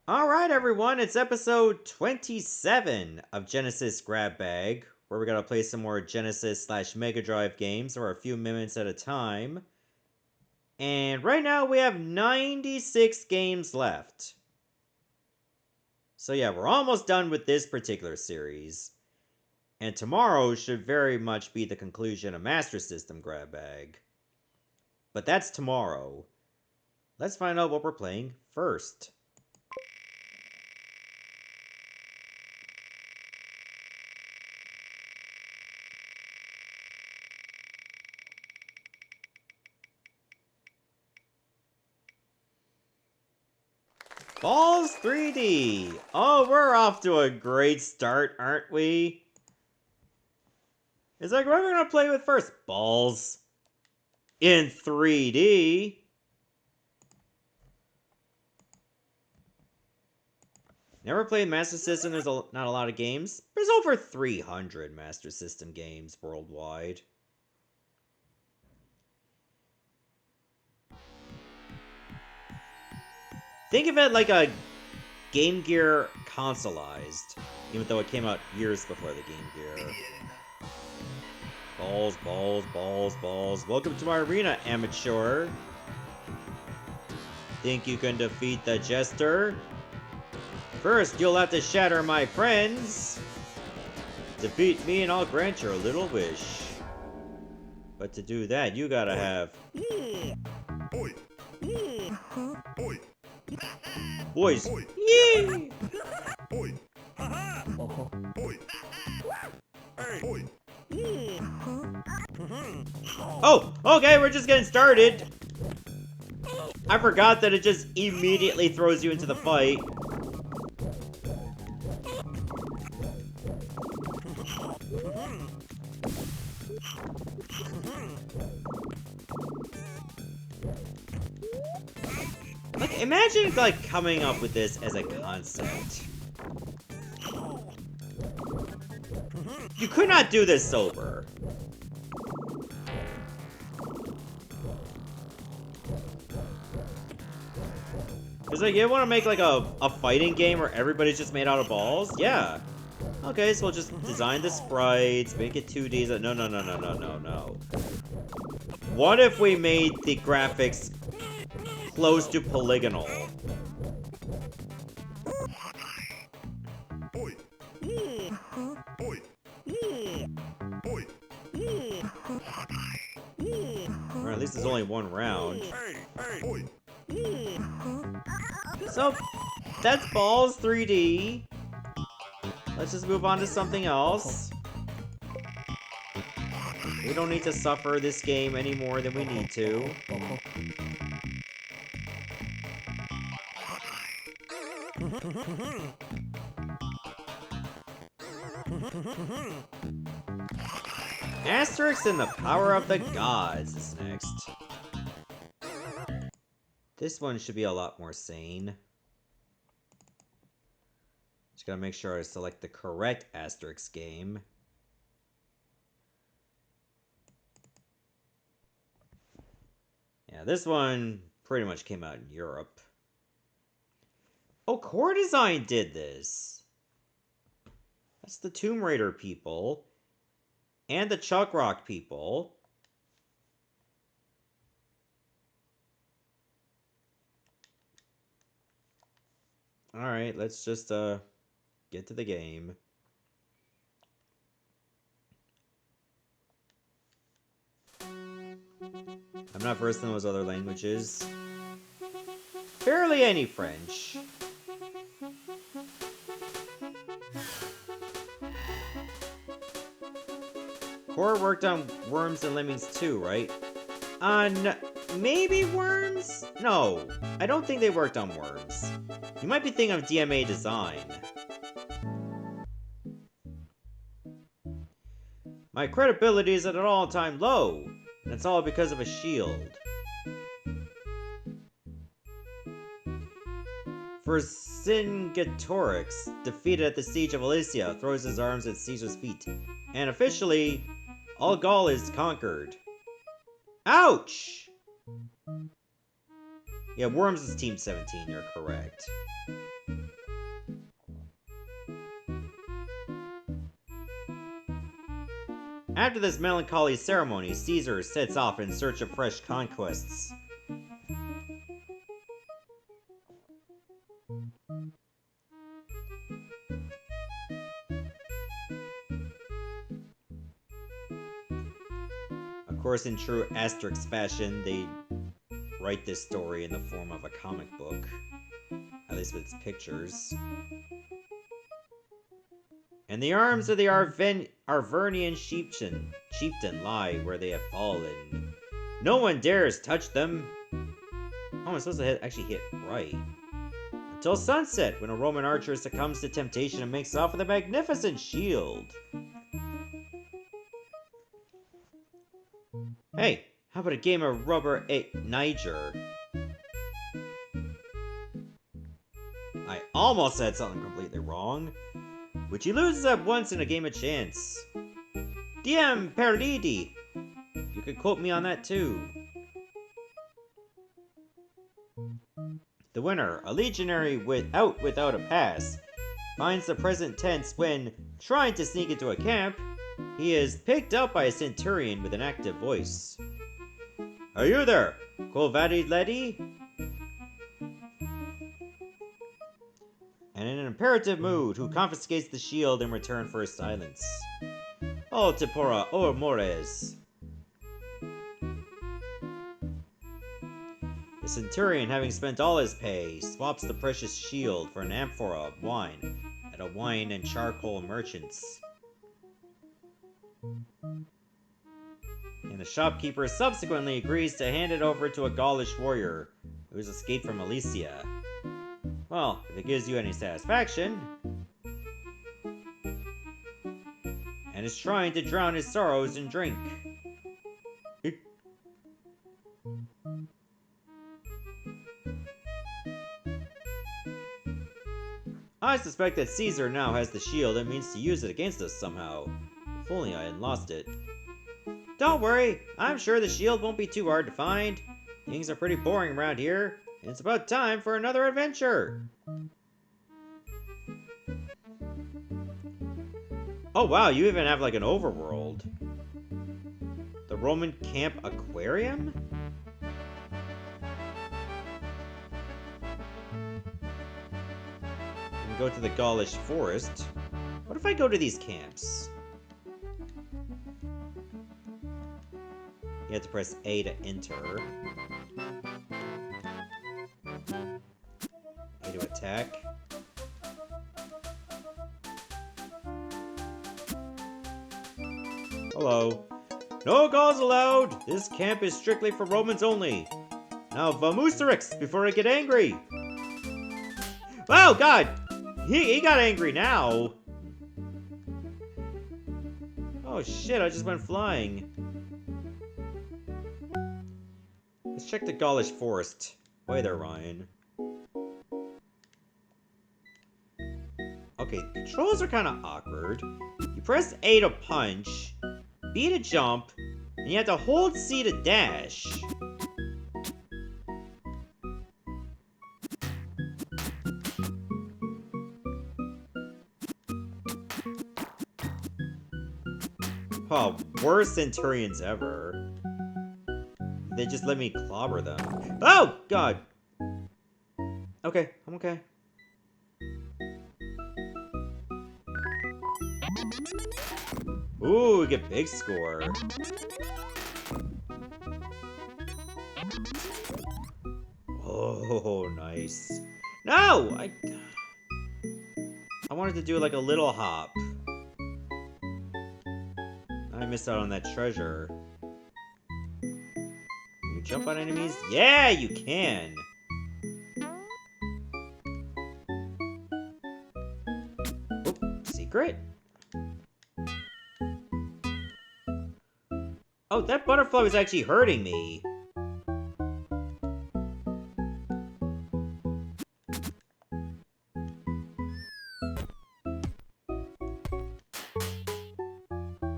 Alright everyone, it's episode 27 of Genesis Grab Bag, where we're gonna play some more Genesis/Mega Drive games for a few minutes at a time. And right now we have 96 games left. So yeah, we're almost done with this particular series. And tomorrow should very much be the conclusion of Master System Grab Bag. But that's tomorrow. Let's find out what we're playing first. Ballz 3D! Oh, we're off to a great start, aren't we? It's like, what are we gonna play with first? Ballz. In 3D? Never played Master System, there's not a lot of games. There's over 300 Master System games worldwide. Think of it like a Game Gear consoleized, even though it came out years before the Game Gear. Ballz, Ballz, Ballz, Ballz. Welcome to my arena, amateur. Think you can defeat the Jester? First, you'll have to shatter my friends. Defeat me and I'll grant your little wish. But to do that, you gotta have... Boys! Yee! Oh! Okay, we're just getting started! I forgot that it just immediately throws you into the fight. Like, imagine, like, coming up with this as a concept. You could not do this sober. It's like, you want to make, like, a fighting game where everybody's just made out of balls? Yeah. Okay, so we'll just design the sprites, make it 2D. No, no, no, no, no, no, no. What if we made the graphics close to polygonal? Or at least there's only one round. So, that's Ballz 3D. Let's just move on to something else. We don't need to suffer this game any more than we need to. Asterix and the Power of the Gods is next. This one should be a lot more sane. Just gotta make sure I select the correct Asterix game. Yeah, this one pretty much came out in Europe. Oh, Core Design did this. That's the Tomb Raider people. And the Chuck Rock people. Alright, let's just, get to the game. I'm not versed in those other languages. Barely any French. Core worked on Worms and Lemmings too, right? On maybe Worms? No, I don't think they worked on Worms. You might be thinking of DMA Design. My credibility is at an all-time low. And it's all because of a shield. Vercingetorix, defeated at the Siege of Elysia, throws his arms at Caesar's feet. And officially, all Gaul is conquered. Ouch! Yeah, Worms is Team 17, you're correct. After this melancholy ceremony, Caesar sets off in search of fresh conquests. Of course, in true Asterix fashion, they write this story in the form of a comic book, at least with its pictures. And the arms of the Arvernian chieftain lie where they have fallen. No one dares touch them. Oh, I'm supposed to actually hit right. Until sunset, when a Roman archer succumbs to temptation and makes off with a magnificent shield. Hey, how about a game of rubber Niger? I almost said something completely wrong. Which he loses at once in a game of chance. Diem perdidi. You could quote me on that too. The winner, a legionary without a pass, finds the present tense when, trying to sneak into a camp, he is picked up by a centurion with an active voice. Are you there, Quo vadis lady? And in an imperative mood, who confiscates the shield in return for his silence. O tempora or mores. The centurion, having spent all his pay, swaps the precious shield for an amphora of wine at a wine and charcoal merchant's. And the shopkeeper subsequently agrees to hand it over to a Gaulish warrior who's escaped from Elysia. Well, if it gives you any satisfaction. And is trying to drown his sorrows in drink. I suspect that Caesar now has the shield and means to use it against us somehow. If only I hadn't lost it. Don't worry, I'm sure the shield won't be too hard to find. Things are pretty boring around here. It's about time for another adventure! Oh wow, you even have like an overworld. The Roman Camp Aquarium? You can go to the Gaulish Forest. What if I go to these camps? You have to press A to enter. To attack. Hello. No calls allowed! This camp is strictly for Romans only. Now Asterix before I get angry! Oh god! He got angry now! Oh shit, I just went flying. Let's check the Gaulish Forest. Wait there, Ryan. Okay, controls are kind of awkward. You press A to punch, B to jump, and you have to hold C to dash. Oh, worst Centurions ever. They just let me clobber them. Oh, God! Okay, I'm okay. Ooh, we get big score. Oh, nice. No! I wanted to do like a little hop. I missed out on that treasure. Can you jump on enemies? Yeah, you can! Oop, secret? Oh, that butterfly was actually hurting me.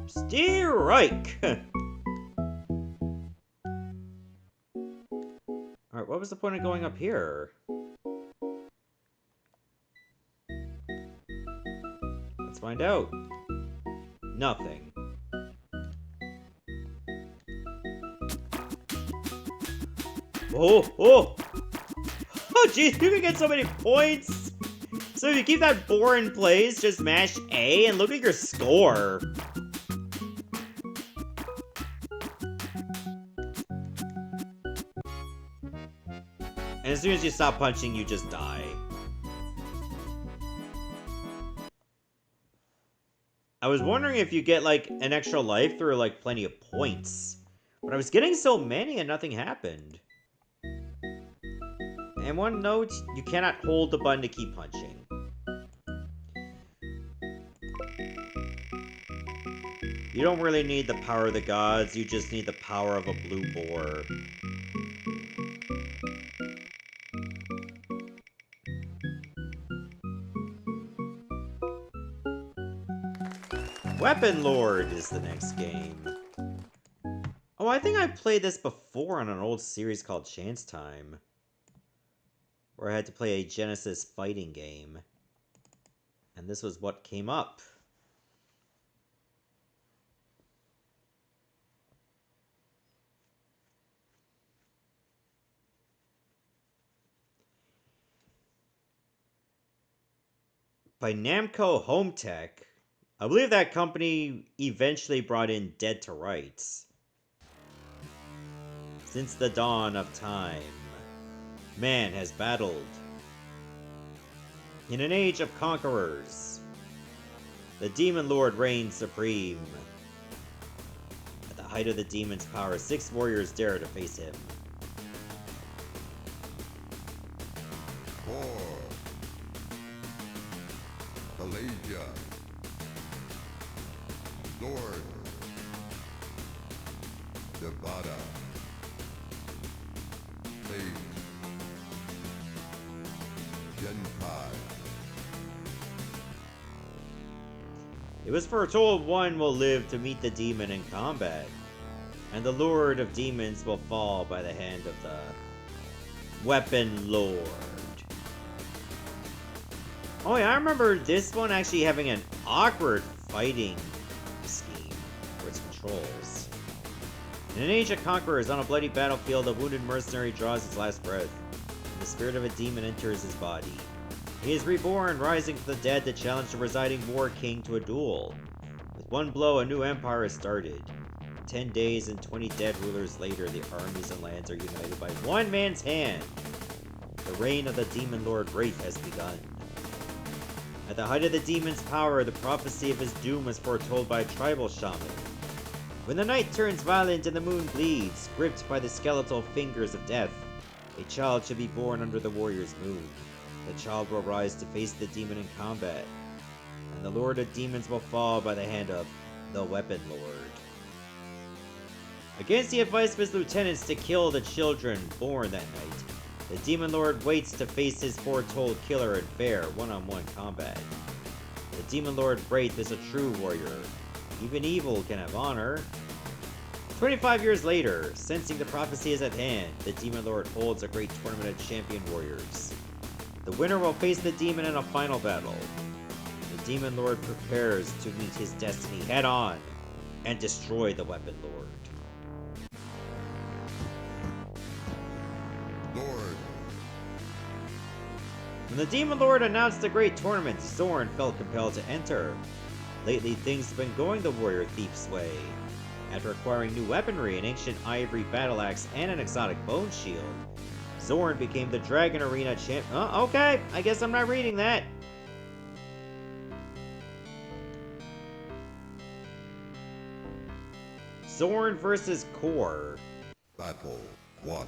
Strike! Alright, what what was the point of going up here? Let's find out. Nothing. Oh, oh! Oh, jeez, you can get so many points! So if you keep that 4 in place, just mash A and look at your score. And as soon as you stop punching, you just die. I was wondering if you get, like, an extra life through, like, plenty of points. But I was getting so many and nothing happened. And one note, you cannot hold the button to keep punching. You don't really need the power of the gods, you just need the power of a blue boar. WeaponLord is the next game. Oh, I think I played this before on an old series called Chance Time, where I had to play a Genesis fighting game. And this was what came up. By Namco Home Tech. I believe that company eventually brought in Dead to Rights. Since the dawn of time, man has battled. In an age of conquerors, the Demon Lord reigns supreme. At the height of the demon's power, 6 warriors dare to face him. 4. Malaysia. Lord. Nevada. Faith. Genkai. It was foretold one will live to meet the demon in combat, and the Lord of Demons will fall by the hand of the WeaponLord. Oh yeah, I remember this one actually having an awkward fighting scheme for its controls. In an age of conquerors, on a bloody battlefield, a wounded mercenary draws his last breath, and the spirit of a demon enters his body. He is reborn, rising from the dead to challenge the residing war king to a duel. With one blow, a new empire is started. 10 days and 20 dead rulers later, the armies and lands are united by one man's hand. The reign of the Demon Lord Wraith has begun. At the height of the demon's power, the prophecy of his doom was foretold by a tribal shaman. When the night turns violent and the moon bleeds, gripped by the skeletal fingers of death, a child should be born under the warrior's moon. The child will rise to face the demon in combat, and the Lord of Demons will fall by the hand of the WeaponLord. Against the advice of his lieutenants to kill the children born that night, the Demon Lord waits to face his foretold killer in fair one-on-one combat. The Demon Lord Wraith is a true warrior. Even evil can have honor. 25 years later, sensing the prophecy is at hand, the Demon Lord holds a great tournament of champion warriors. The winner will face the demon in a final battle. The Demon Lord prepares to meet his destiny head-on and destroy the WeaponLord. Lord. When the Demon Lord announced the great tournament, Zorn felt compelled to enter. Lately, things have been going the warrior thief's way. After acquiring new weaponry, an ancient ivory battle axe, and an exotic bone shield, Zorn became the Dragon Arena champ. Oh, okay, I guess I'm not reading that. Zorn versus Core. Battle 1.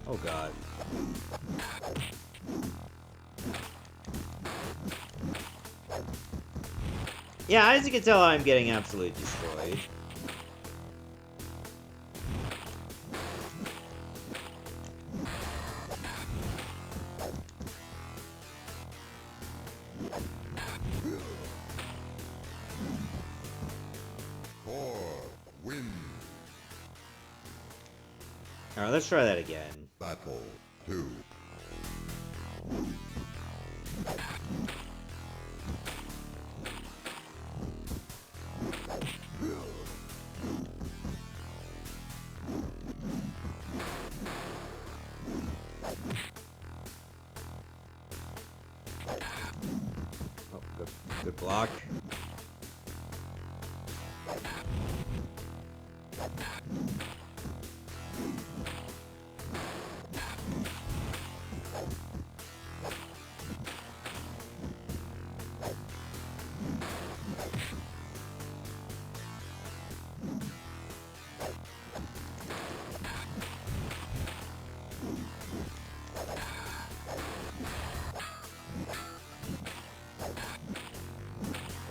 Oh god. Yeah, as you can tell, I'm getting absolutely destroyed. Alright, let's try that again. Battle 2. Oh, good block.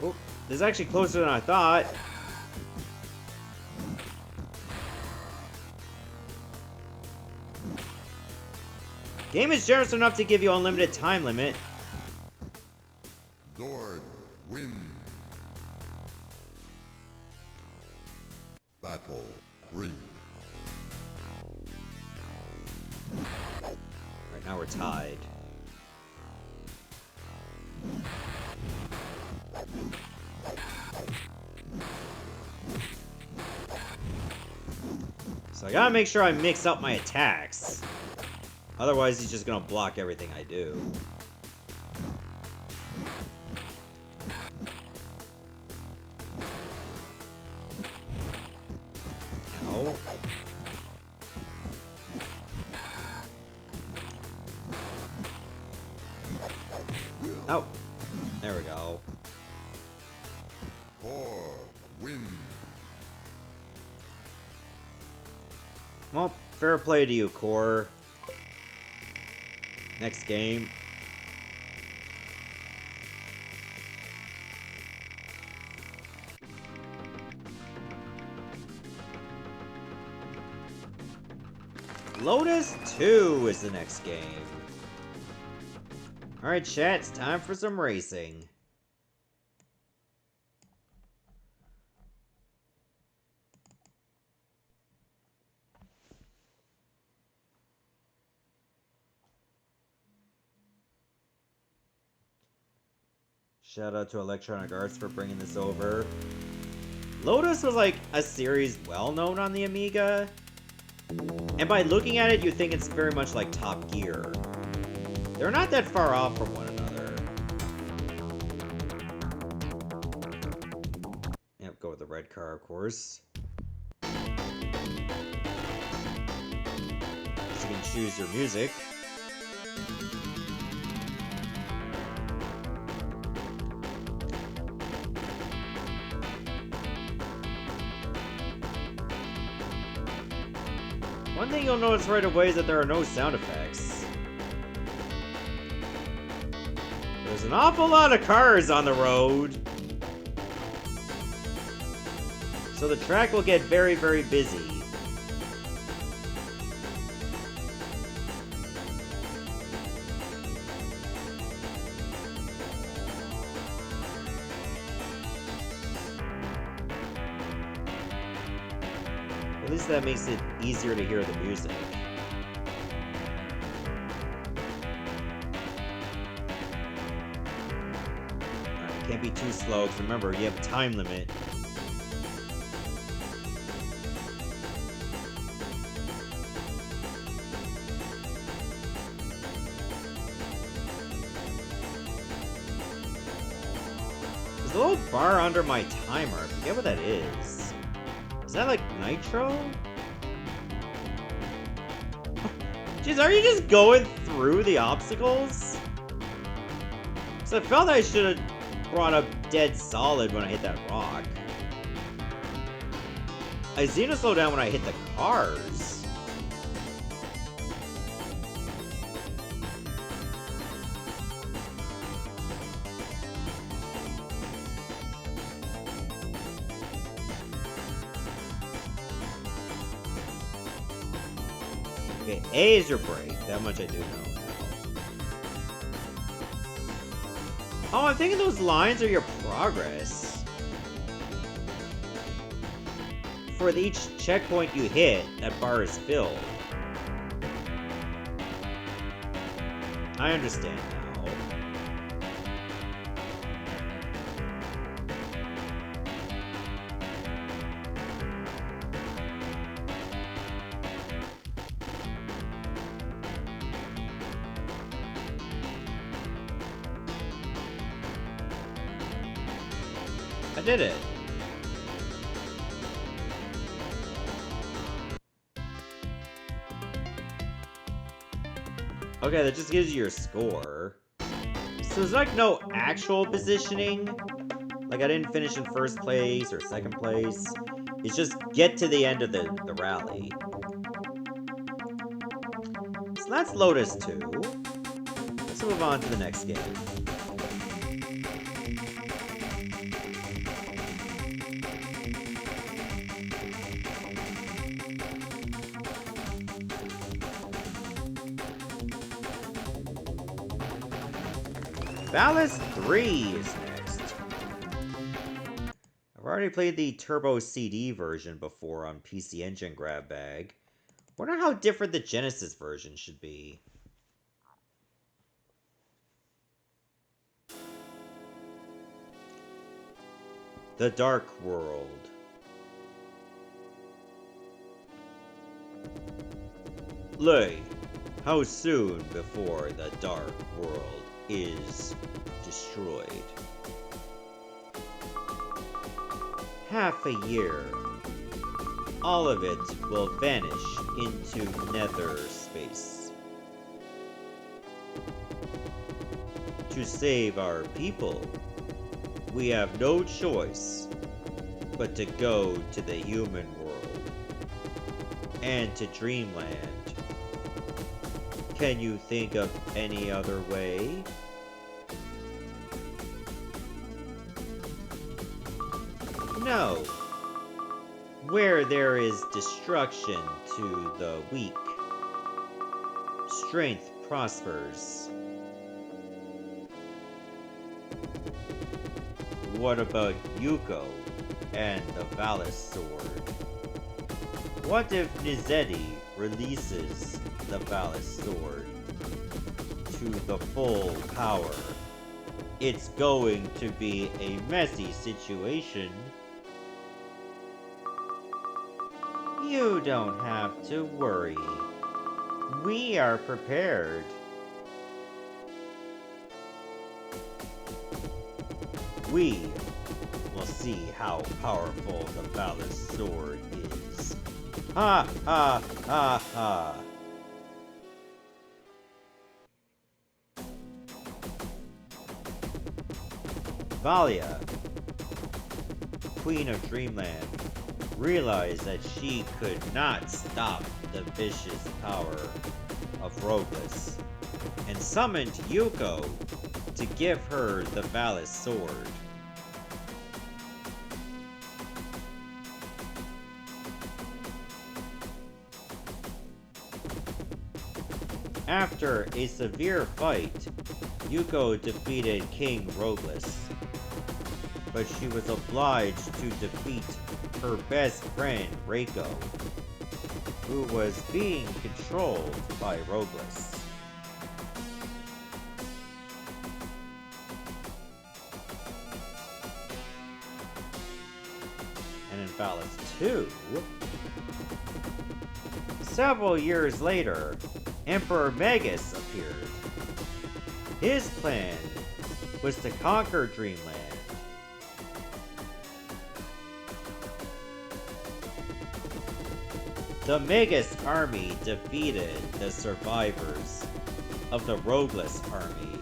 Oh, this is actually closer than I thought. Game is generous enough to give you unlimited time limit. Lord win. Battle 3. Right now we're tied. So I gotta make sure I mix up my attacks. Otherwise, he's just gonna block everything I do. Ow. Oh, there we go. 4 win. Well, fair play to you, Core. Next game. Lotus II is the next game. Alright, chat, it's time for some racing. Shout out to Electronic Arts for bringing this over. Lotus was like a series well known on the Amiga. And by looking at it, you think it's very much like Top Gear. They're not that far off from one another. Yep, go with the red car, of course. So you can choose your music. One thing you'll notice right away is that there are no sound effects. There's an awful lot of cars on the road. So the track will get very, very busy. At least that makes it easier to hear the music. Alright, can't be too slow, because remember, you have a time limit. There's a little bar under my timer. I forget what that is. Is that like nitro? Jeez, are you just going through the obstacles? Because I felt I should have brought up dead solid when I hit that rock. I seem to slow down when I hit the cars. Okay, A is your brake. That much I do know now. Oh, I'm thinking those lines are your progress. For each checkpoint you hit, that bar is filled. I understand now. I did it! Okay, that just gives you your score. So there's like no actual positioning. Like I didn't finish in first place or second place. It's just get to the end of the rally. So that's Lotus II. Let's move on to the next game. Valis III is next. I've already played the Turbo CD version before on PC Engine grab bag. Wonder how different the Genesis version should be. The Dark World. Lay, how soon before the Dark World is destroyed? Half a year. All of it will vanish into nether space. To save our people, we have no choice but to go to the human world and to Dreamland. Can you think of any other way? No. Where there is destruction to the weak, strength prospers. What about Yuko and the Valis sword? What if Nizetti releases the Valis sword to the full power? It's going to be a messy situation. You don't have to worry. We are prepared. We will see how powerful the Valis sword is. Ha ha ha ha. Valia, Queen of Dreamland, realized that she could not stop the vicious power of Rogueless, and summoned Yuko to give her the Valis sword. After a severe fight, Yuko defeated King Rogueless, but she was obliged to defeat her best friend Reiko, who was being controlled by Rogueless. And in Valis II, several years later, Emperor Magus appeared. His plan was to conquer Dreamland. The Magus army defeated the survivors of the Rogueless army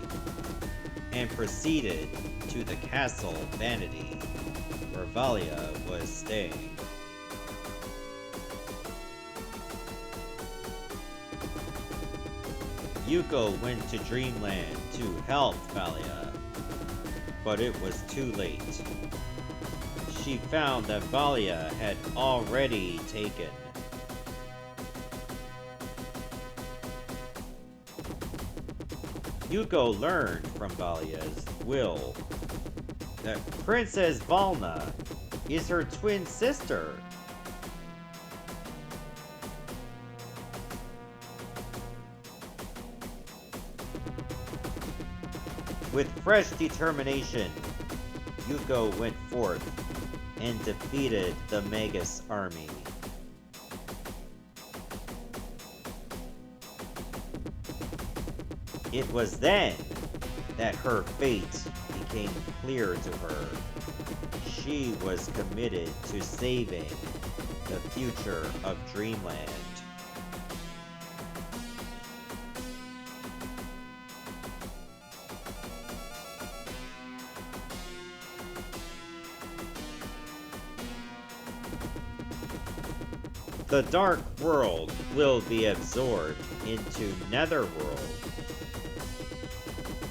and proceeded to the castle Vanity, where Valia was staying. Yuko went to Dreamland to help Valia, but it was too late. She found that Valia had already taken. Yuko learned from Valia's will that Princess Valna is her twin sister. With fresh determination, Yuko went forth and defeated the Magus army. It was then that her fate became clear to her. She was committed to saving the future of Dreamland. The Dark World will be absorbed into Netherworld.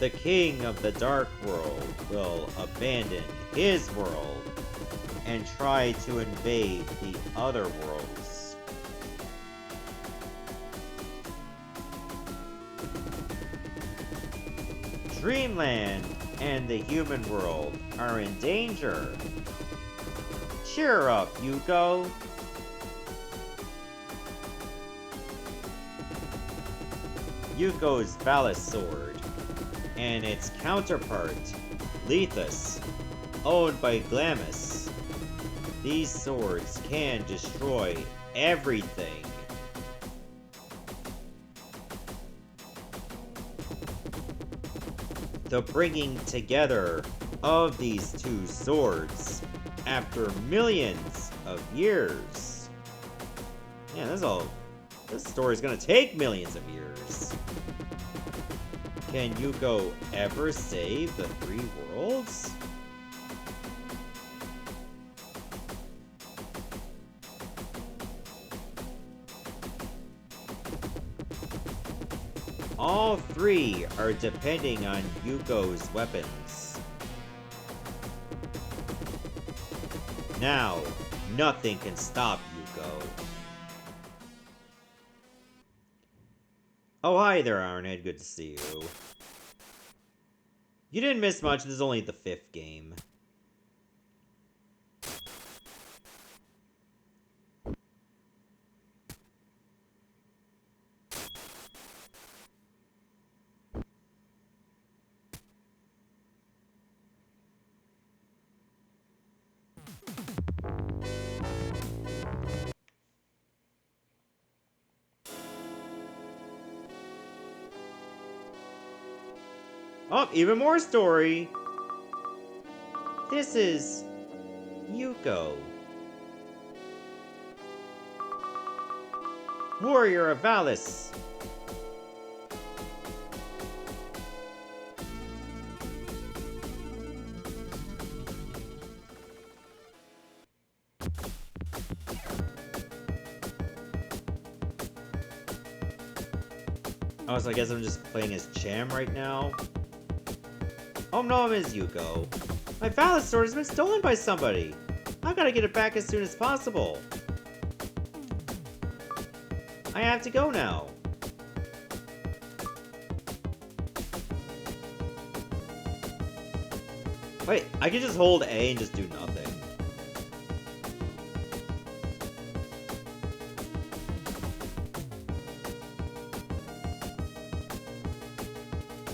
The King of the Dark World will abandon his world and try to invade the other worlds. Dreamland and the human world are in danger. Cheer up, Yuko. Yuko's Valis sword and its counterpart, Lethus, owned by Glamis. These swords can destroy everything. The bringing together of these two swords after millions of years. Yeah, this story's gonna take millions of years. Can Yuko ever save the three worlds? All three are depending on Yuko's weapons. Now, nothing can stop Yuko. Oh, hi there, Ironhead. Good to see you. You didn't miss much. This is only the 5th game. Oh, even more story! This is... Yuko. Warrior of Valis. Oh, so I guess I'm just playing as Cham right now. Oh no, I'm as Yuko. My Valis sword has been stolen by somebody. I've got to get it back as soon as possible. I have to go now. Wait, I can just hold A and just do nothing.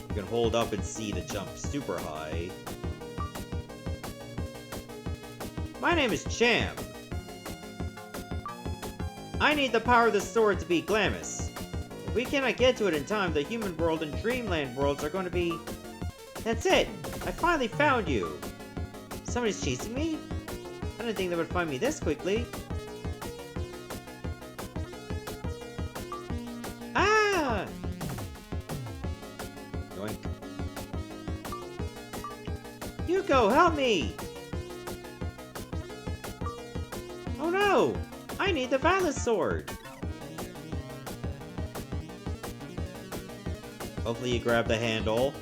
You can hold up and C to jump super high. My name is Cham. I need the power of the sword to beat Glamis. If we cannot get to it in time, the human world and Dreamland worlds are going to be... That's it! I finally found you! Somebody's chasing me? I didn't think they would find me this quickly. Ah! Yoink. Yuko, help me! Oh no! I need the Valis sword! Hopefully you grab the handle.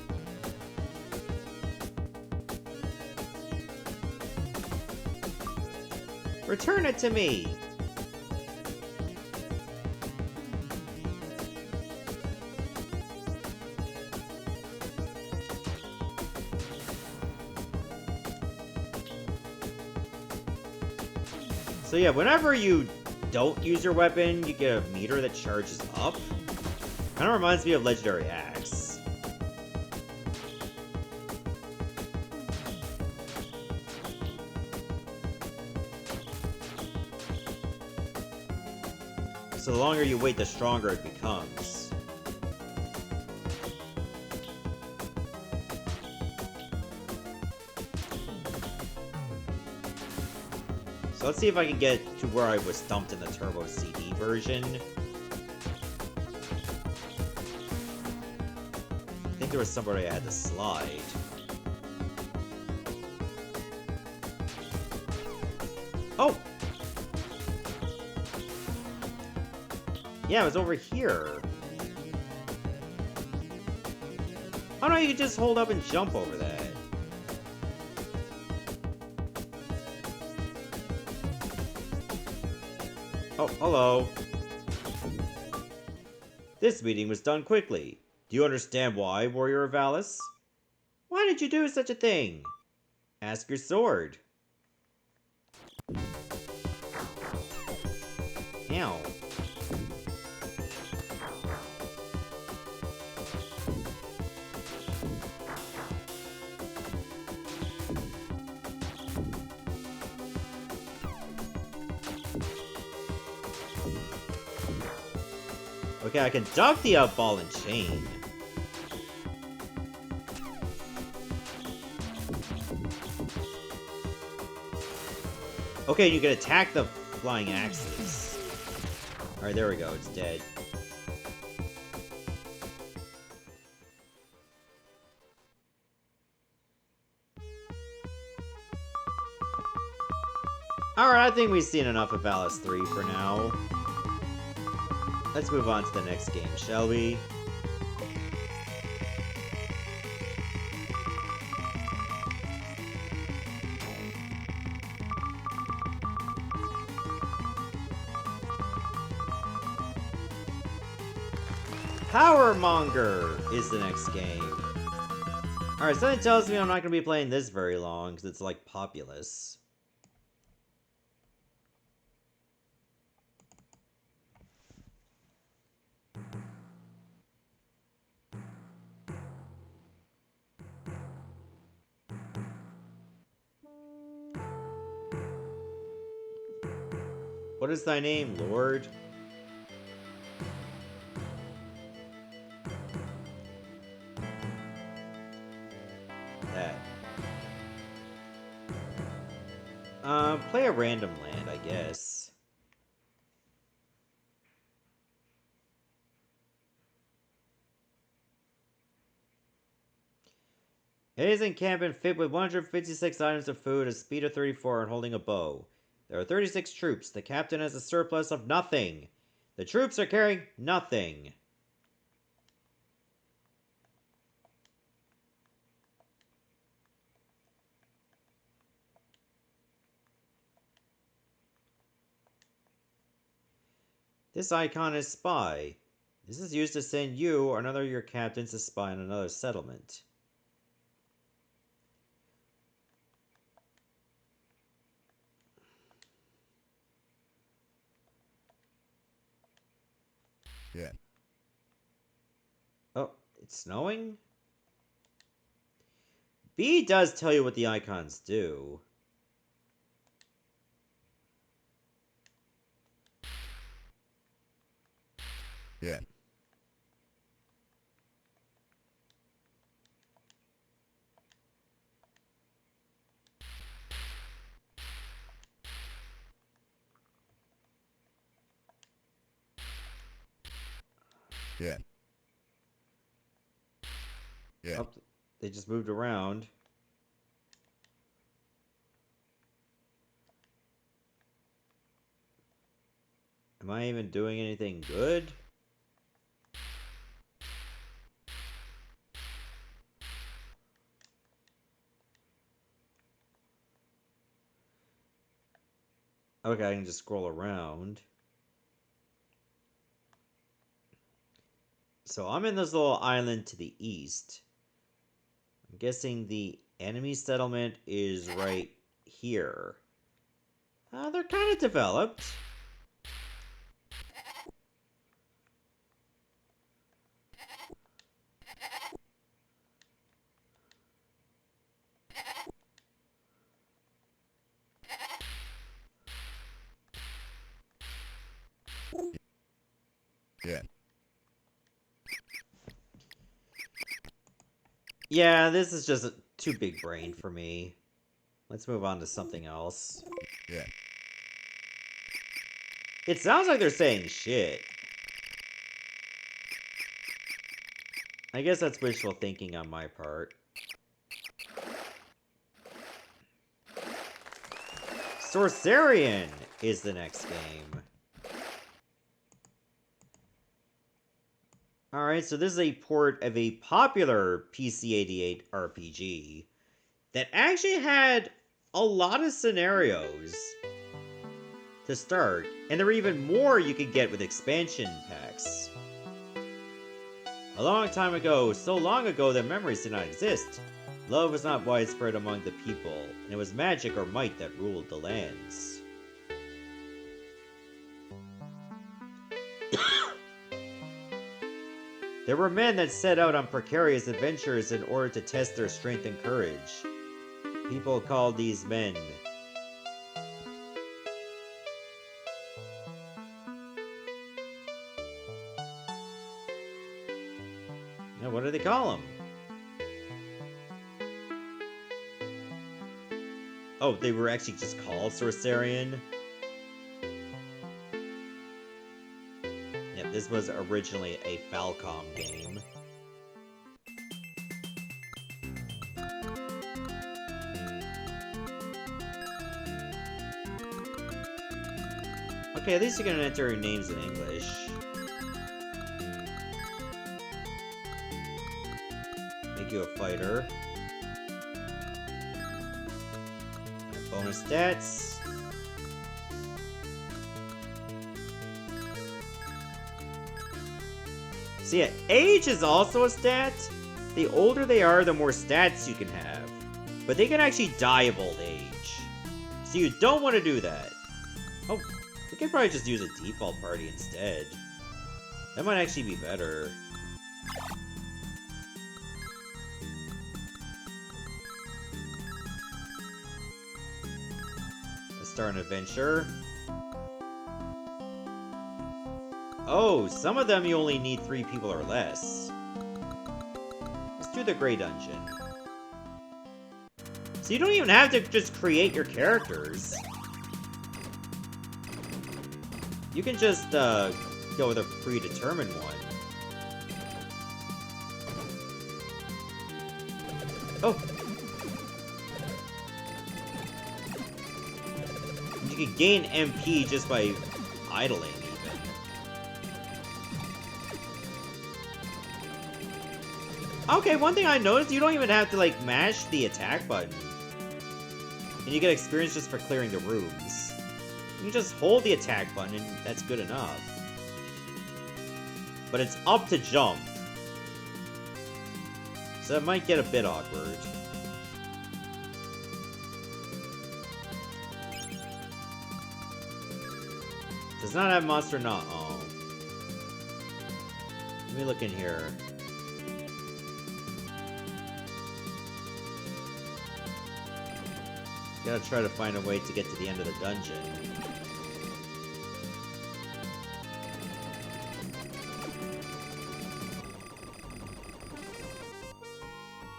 Return it to me! So yeah, whenever you don't use your weapon, you get a meter that charges up. Kinda reminds me of Legendary Axe. So the longer you wait, the stronger it becomes. So let's see if I can get to where I was dumped in the Turbo CD version. I think there was somebody I had to slide. Oh! Yeah, it was over here. Oh no, you can just hold up and jump over that. Oh, hello. This meeting was done quickly. Do you understand why, Warrior of Valis? Why did you do such a thing? Ask your sword. Ow. Okay, I can dunk the up ball and chain. Okay, you can attack the flying axes. Alright, there we go, it's dead. Alright, I think we've seen enough of Valis 3 for now. Let's move on to the next game, shall we? Power Monger is the next game. Alright, something tells me I'm not going to be playing this very long, because it's like Populous. What is thy name, Lord? That. Play a random land, I guess. It is encampment fit with 156 items of food, a speed of 34, and holding a bow. There are 36 troops. The captain has a surplus of nothing. The troops are carrying nothing. This icon is spy. This is used to send you or another of your captains to spy on another settlement. Yeah. Oh, it's snowing? B does tell you what the icons do. Yeah. Yeah. Yeah. Oh, they just moved around. Am I even doing anything good? Okay, I can just scroll around. So I'm in this little island to the east. I'm guessing the enemy settlement is right here. They're kind of developed. Yeah. Yeah, this is just too big brain for me. Let's move on to something else. Yeah. It sounds like they're saying shit. I guess that's wishful thinking on my part. Sorcerian is the next game. Alright, so this is a port of a popular PC-88 RPG that actually had a lot of scenarios to start, and there were even more you could get with expansion packs. A long time ago, so long ago that memories did not exist, love was not widespread among the people, and it was magic or might that ruled the lands. There were men that set out on precarious adventures in order to test their strength and courage. People called these men... Now, what do they call them? Oh, they were actually just called Sorcerian? Yeah, this was originally a Falcom game. Okay, at least you can enter your names in English. Make you a fighter. Bonus stats. So yeah, age is also a stat. The older they are, the more stats you can have. But they can actually die of old age. So you don't want to do that. Oh, we could probably just use a default party instead. That might actually be better. Let's start an adventure. Oh, some of them you only need 3 people or less. Let's do the Grey Dungeon. So you don't even have to just create your characters. You can just go with a predetermined one. Oh! You can gain MP just by idling. Okay, one thing I noticed, you don't even have to, like, mash the attack button. And you get experience just for clearing the rooms. You can just hold the attack button and that's good enough. But it's up to jump. So it might get a bit awkward. Does not have monster not. Oh. Let me look in here. Gotta try to find a way to get to the end of the dungeon.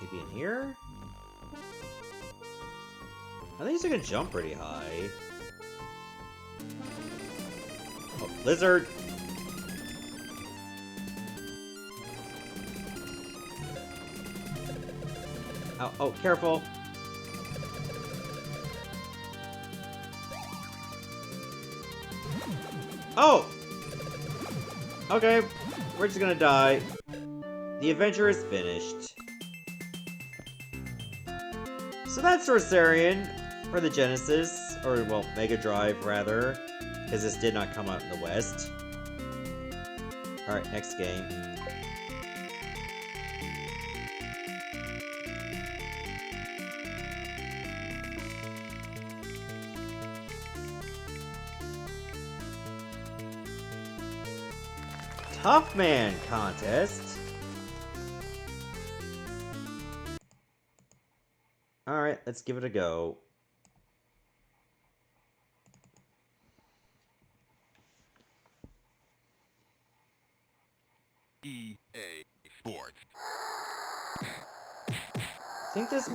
Maybe in here? I think I can jump pretty high. Oh, lizard! Oh, careful! Oh! Okay, we're just gonna die. The adventure is finished. So that's Sorcerian for the Genesis, or, well, Mega Drive, rather, because this did not come out in the West. Alright, next game. Toughman Contest. Alright, let's give it a go.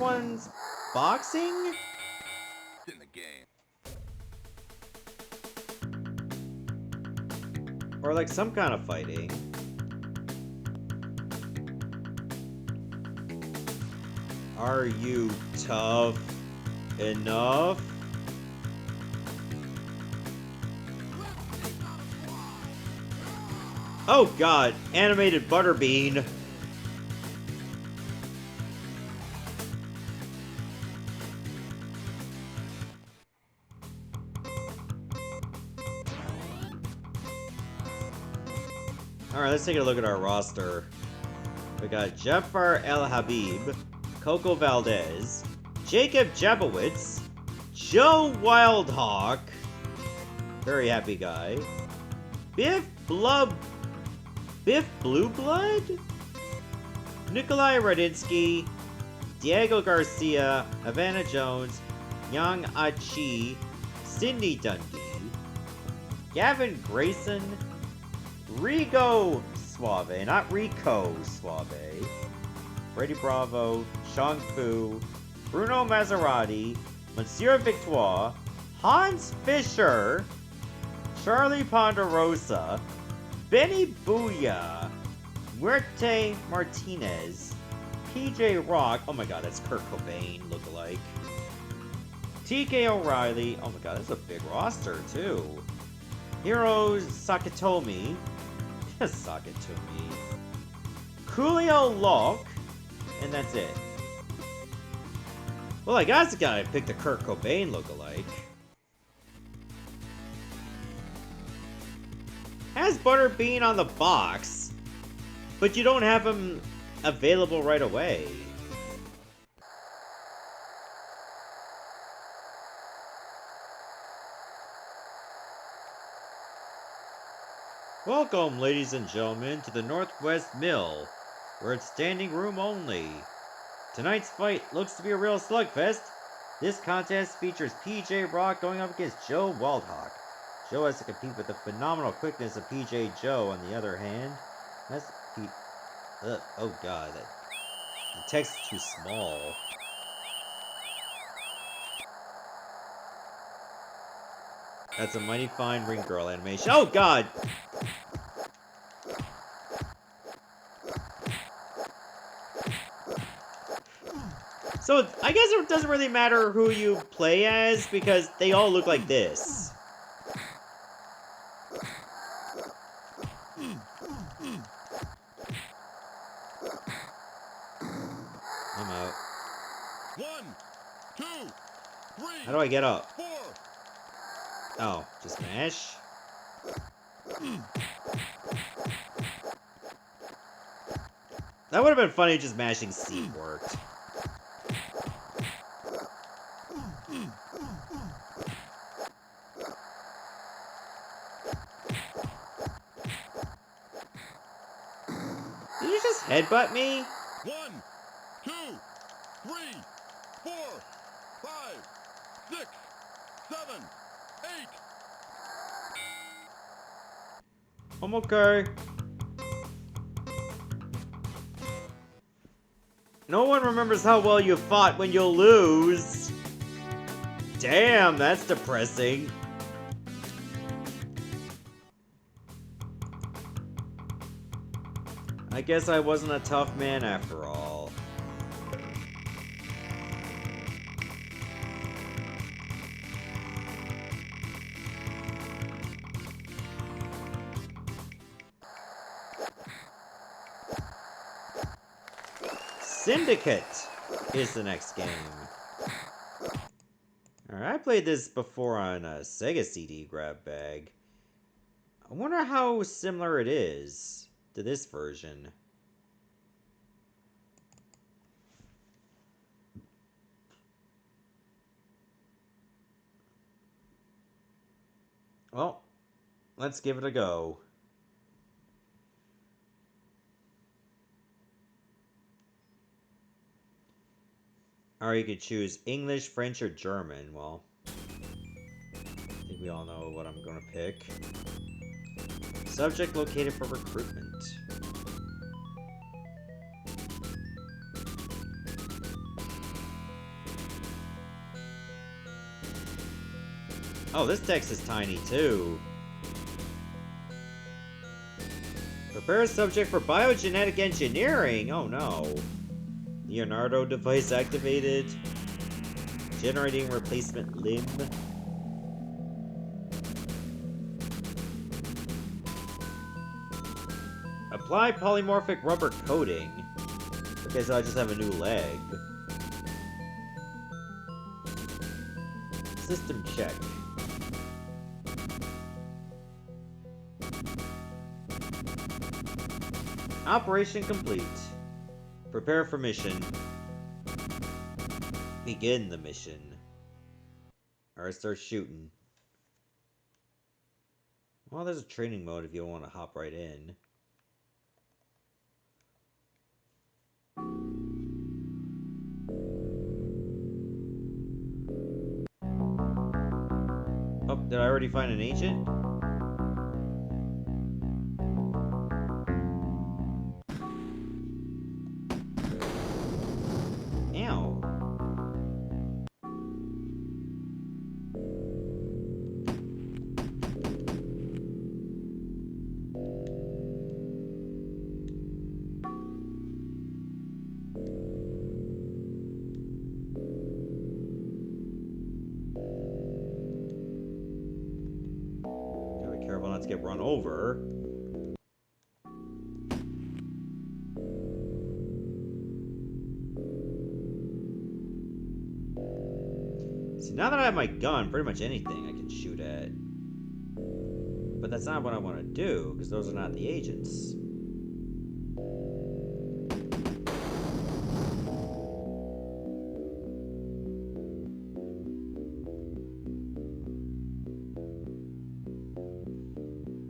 one's boxing? In the game. Or like some kind of fighting. Are you tough enough? Oh god, animated Butterbean. Alright, let's take a look at our roster. We got Jafar El Habib, Coco Valdez, Jacob Jabowitz, Joe Wildhawk, very happy guy, Biff Blue Blood, Nikolai Radinsky, Diego Garcia, Havana Jones, Yang Achi, Cindy Dundee, Gavin Grayson, Rigo Suave, not Rico Suave, Brady Bravo, Shang Fu, Bruno Maserati, Monsieur Victoire, Hans Fischer, Charlie Ponderosa, Benny Booyah, Muerte Martinez, PJ Rock, oh my god, that's Kurt Cobain lookalike, TK O'Reilly, oh my god, that's a big roster too, Hiro Sakatomi, Sakatomi, Coolio Locke, and that's it. Well, I guess I gotta pick the Kurt Cobain lookalike. Has Butterbean on the box, but you don't have him available right away. Welcome, ladies and gentlemen, to the Northwest Mill, where it's standing room only. Tonight's fight looks to be a real slugfest. This contest features PJ Rock going up against Joe Waldhawk. Joe has to compete with the phenomenal quickness of PJ Joe, on the other hand. That's oh god, the text is too small. That's a mighty fine ring girl animation. Oh god! So, I guess it doesn't really matter who you play as, because they all look like this. I'm out. 1, 2, 3. How do I get up? 4. Oh, just mash? That would have been funny if just mashing C worked. Did you just headbutt me? 1, 2, 3, 4, 5, 6, 7, 8. I'm okay. No one remembers how well you fought when you lose. Damn, that's depressing. I guess I wasn't a tough man after all. Syndicate is the next game. Alright, I played this before on a Sega CD grab bag. I wonder how similar it is to this version. Well, let's give it a go. Or you could choose English, French, or German. Well, I think we all know what I'm going to pick. Subject located for recruitment. Oh, this text is tiny too. Prepare a subject for biogenetic engineering! Oh no. Leonardo device activated. Generating replacement limb. Apply polymorphic rubber coating. Okay, so I just have a new leg. System check. Operation complete. Prepare for mission. Begin the mission. Alright, start shooting. Well, there's a training mode if you want to hop right in. Oh, did I already find an agent? Ow. Gotta be careful not to get run over. See, now that I have my gun, pretty much anything I can shoot at. But that's not what I want to do, because those are not the agents.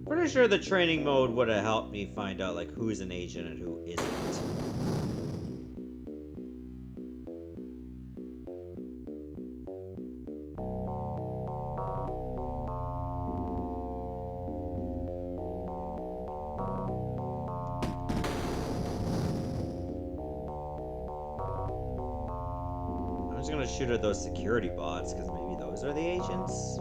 Pretty sure the training mode would have helped me find out, like, who's an agent and who isn't. I'm just gonna shoot at those security bots, because maybe those are the agents.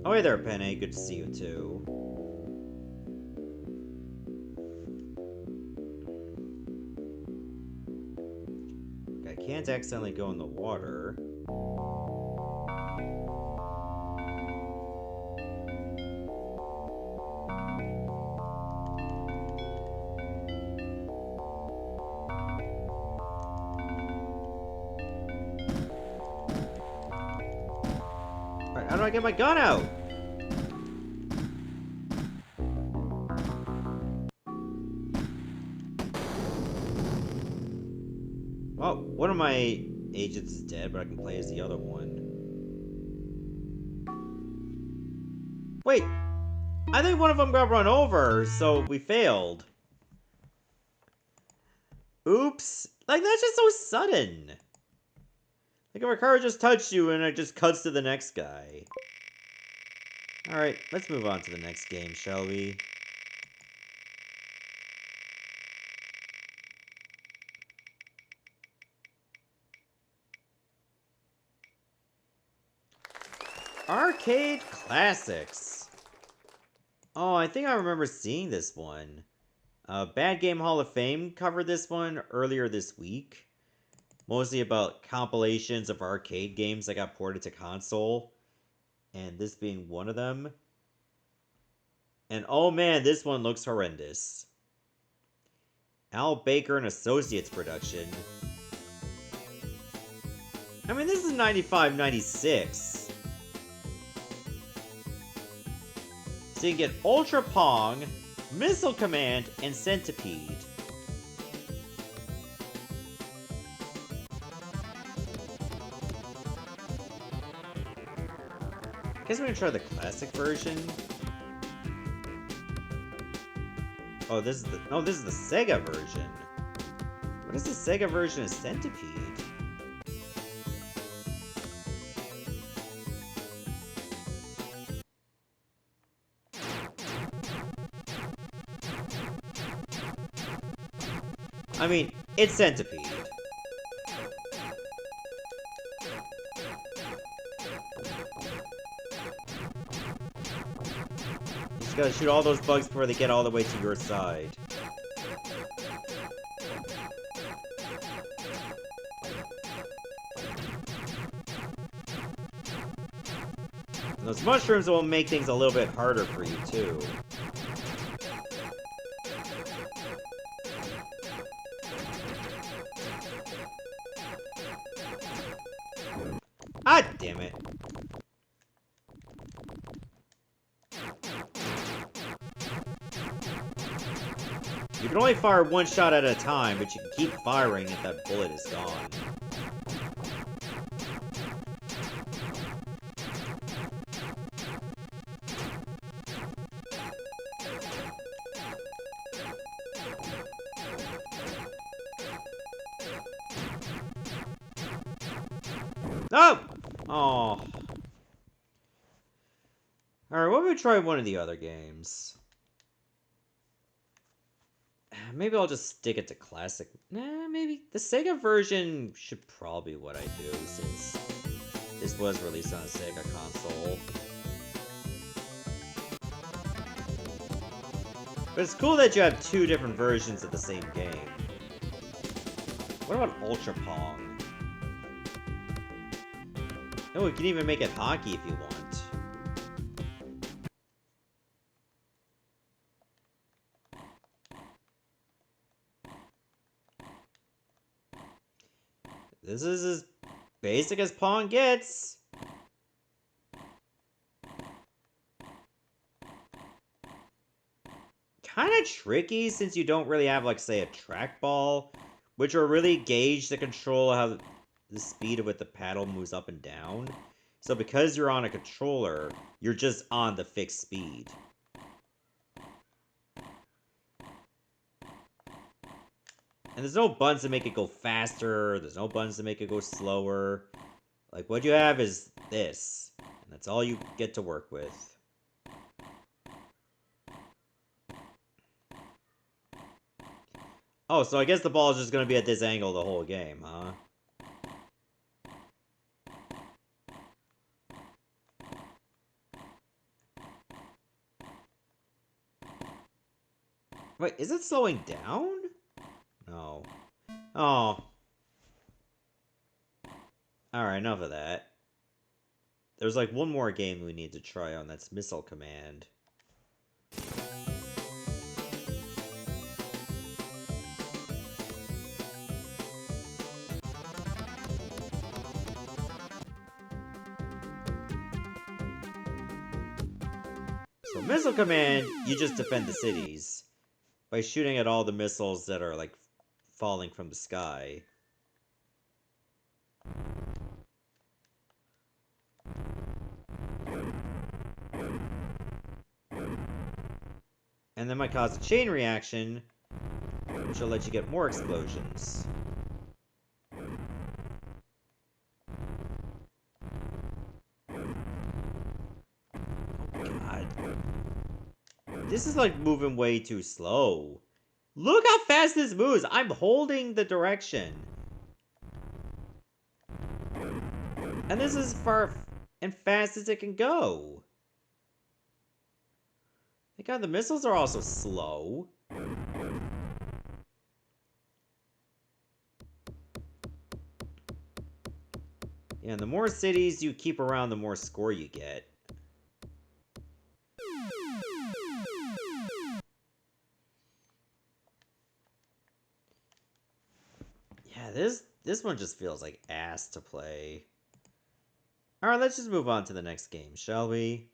Oh, hey there, Penny. Good to see you, too. Okay, I can't accidentally go in the water. Alright, how do I get my gun out? Well, one of my agents is dead, but I can play as the other one. Wait! I think one of them got run over, so we failed. Oops! Like, that's just so sudden! Like, if a car just touched you and it just cuts to the next guy. Alright, let's move on to the next game, shall we? Arcade Classics. Oh, I think I remember seeing this one. Bad Game Hall of Fame covered this one earlier this week. Mostly about compilations of arcade games that got ported to console. And this being one of them. And oh man, this one looks horrendous. Al Baker and Associates production. I mean, this is 95, 96. So you can get Ultra Pong, Missile Command, and Centipede. guess we're gonna try the classic version. Oh, this is the Sega version. What is the Sega version of Centipede? I mean, it's Centipede. You just gotta shoot all those bugs before they get all the way to your side. And those mushrooms will make things a little bit harder for you, too. Ah, damn it. You can only fire one shot at a time, but you can keep firing if that bullet is gone. No! Oh. Alright, what if we try one of the other games? Maybe I'll just stick it to classic. Nah, maybe. The Sega version should probably be what I do, since this was released on a Sega console. But it's cool that you have two different versions of the same game. What about Ultra Pong? Oh, we can even make it hockey if you want. This is as basic as Pong gets. Kind of tricky since you don't really have, like, say, a trackball, which will really gauge the control of how the speed of what the paddle moves up and down. So because you're on a controller, you're just on the fixed speed. And there's no buttons to make it go faster, there's no buttons to make it go slower. Like, what you have is this, and that's all you get to work with. Oh, so I guess the ball is just gonna be at this angle the whole game, huh? Wait, is it slowing down? No. Oh. Alright, enough of that. There's like one more game we need to try on, that's Missile Command. So Missile Command, you just defend the cities by shooting at all the missiles that are, like, falling from the sky. And that might cause a chain reaction, which will let you get more explosions. God. This is, like, moving way too slow. Look how fast this moves! I'm holding the direction. And this is far and fast as it can go. Thank God the missiles are also slow. Yeah, and the more cities you keep around, the more score you get. Yeah, this one just feels like ass to play. Alright, let's just move on to the next game, shall we?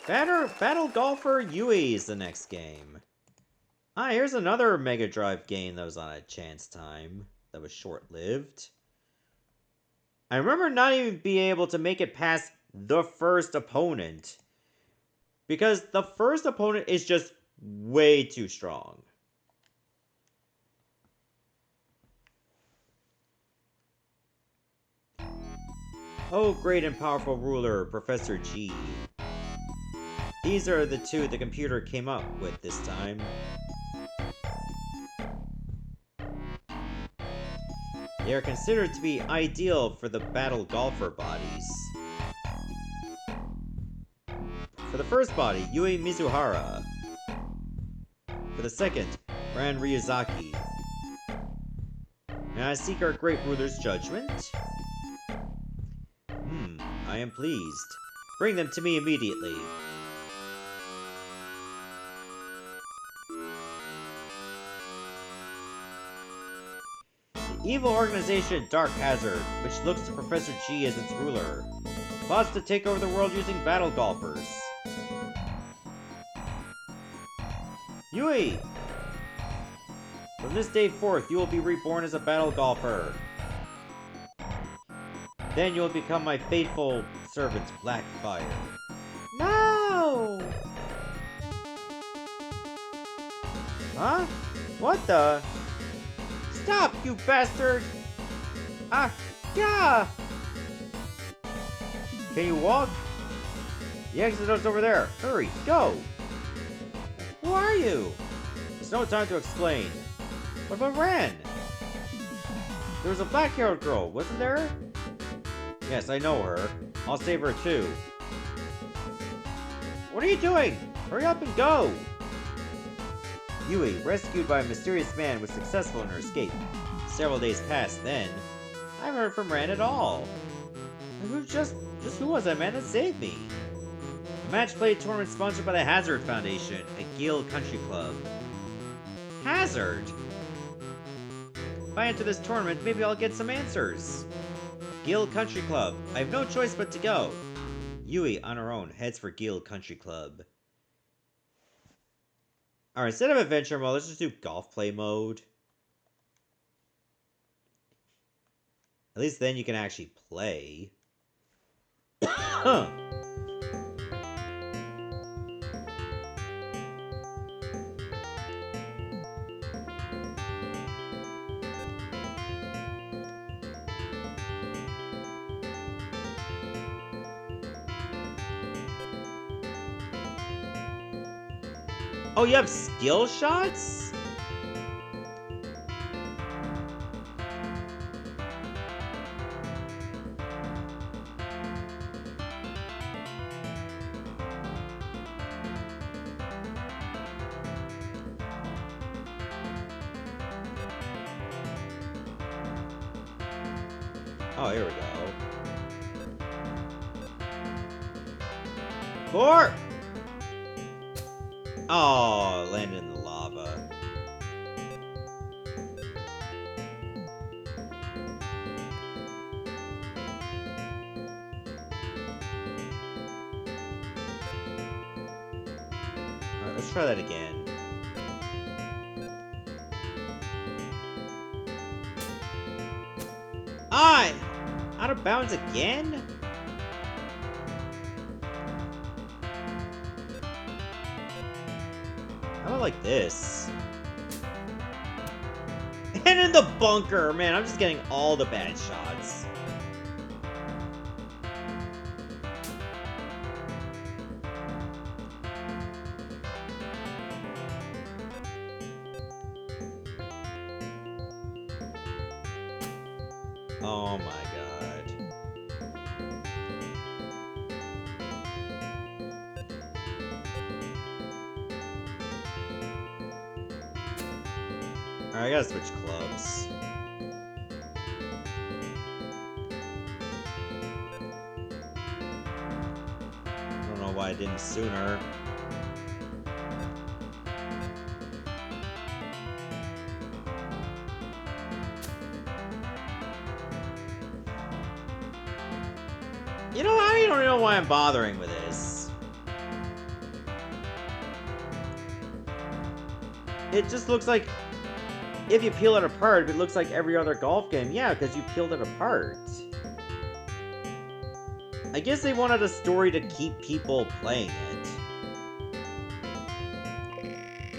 Battle Golfer Yui is the next game. Ah, here's another Mega Drive game that was on a chance time. That was short-lived. I remember not even being able to make it past the first opponent. Because the first opponent is just way too strong. Oh, great and powerful ruler, Professor G. These are the two the computer came up with this time. They are considered to be ideal for the battle golfer bodies. For the first body, Yui Mizuhara. For the second, Ran Ryuzaki. May I seek our great ruler's judgment? I am pleased. Bring them to me immediately. The evil organization Dark Hazard, which looks to Professor G as its ruler, plots to take over the world using battle golfers. Yui! From this day forth, you will be reborn as a battle golfer. Then you will become my faithful servant, Blackfire. No! Huh? What the? Stop, you bastard! Ah, yeah! Can you walk? The exit door's over there. Hurry, go! Who are you? There's no time to explain. What about Ran? There was a black-haired girl, wasn't there? Yes, I know her. I'll save her too. What are you doing? Hurry up and go! Yui, rescued by a mysterious man, was successful in her escape. Several days passed then. I haven't heard from Ran at all. Who was that man that saved me? A match play tournament sponsored by the Hazard Foundation at Gill Country Club. Hazard? If I enter this tournament, maybe I'll get some answers. Gill Country Club. I have no choice but to go. Yui, on her own, heads for Gill Country Club. Alright, instead of adventure mode, let's just do golf play mode. At least then you can actually play. Oh, you have skill shots? Oh, here we go. 4! Oh, landed in the lava. Alright, let's try that again. Ah! Out of bounds again? How about like this? And in the bunker! Man, I'm just getting all the bad shots. Oh my god. Alright, I gotta switch clubs. I don't know why I didn't sooner. You know, I don't know why I'm bothering with this. It just looks like, if you peel it apart, it looks like every other golf game. Yeah, because you peeled it apart. I guess they wanted a story to keep people playing it.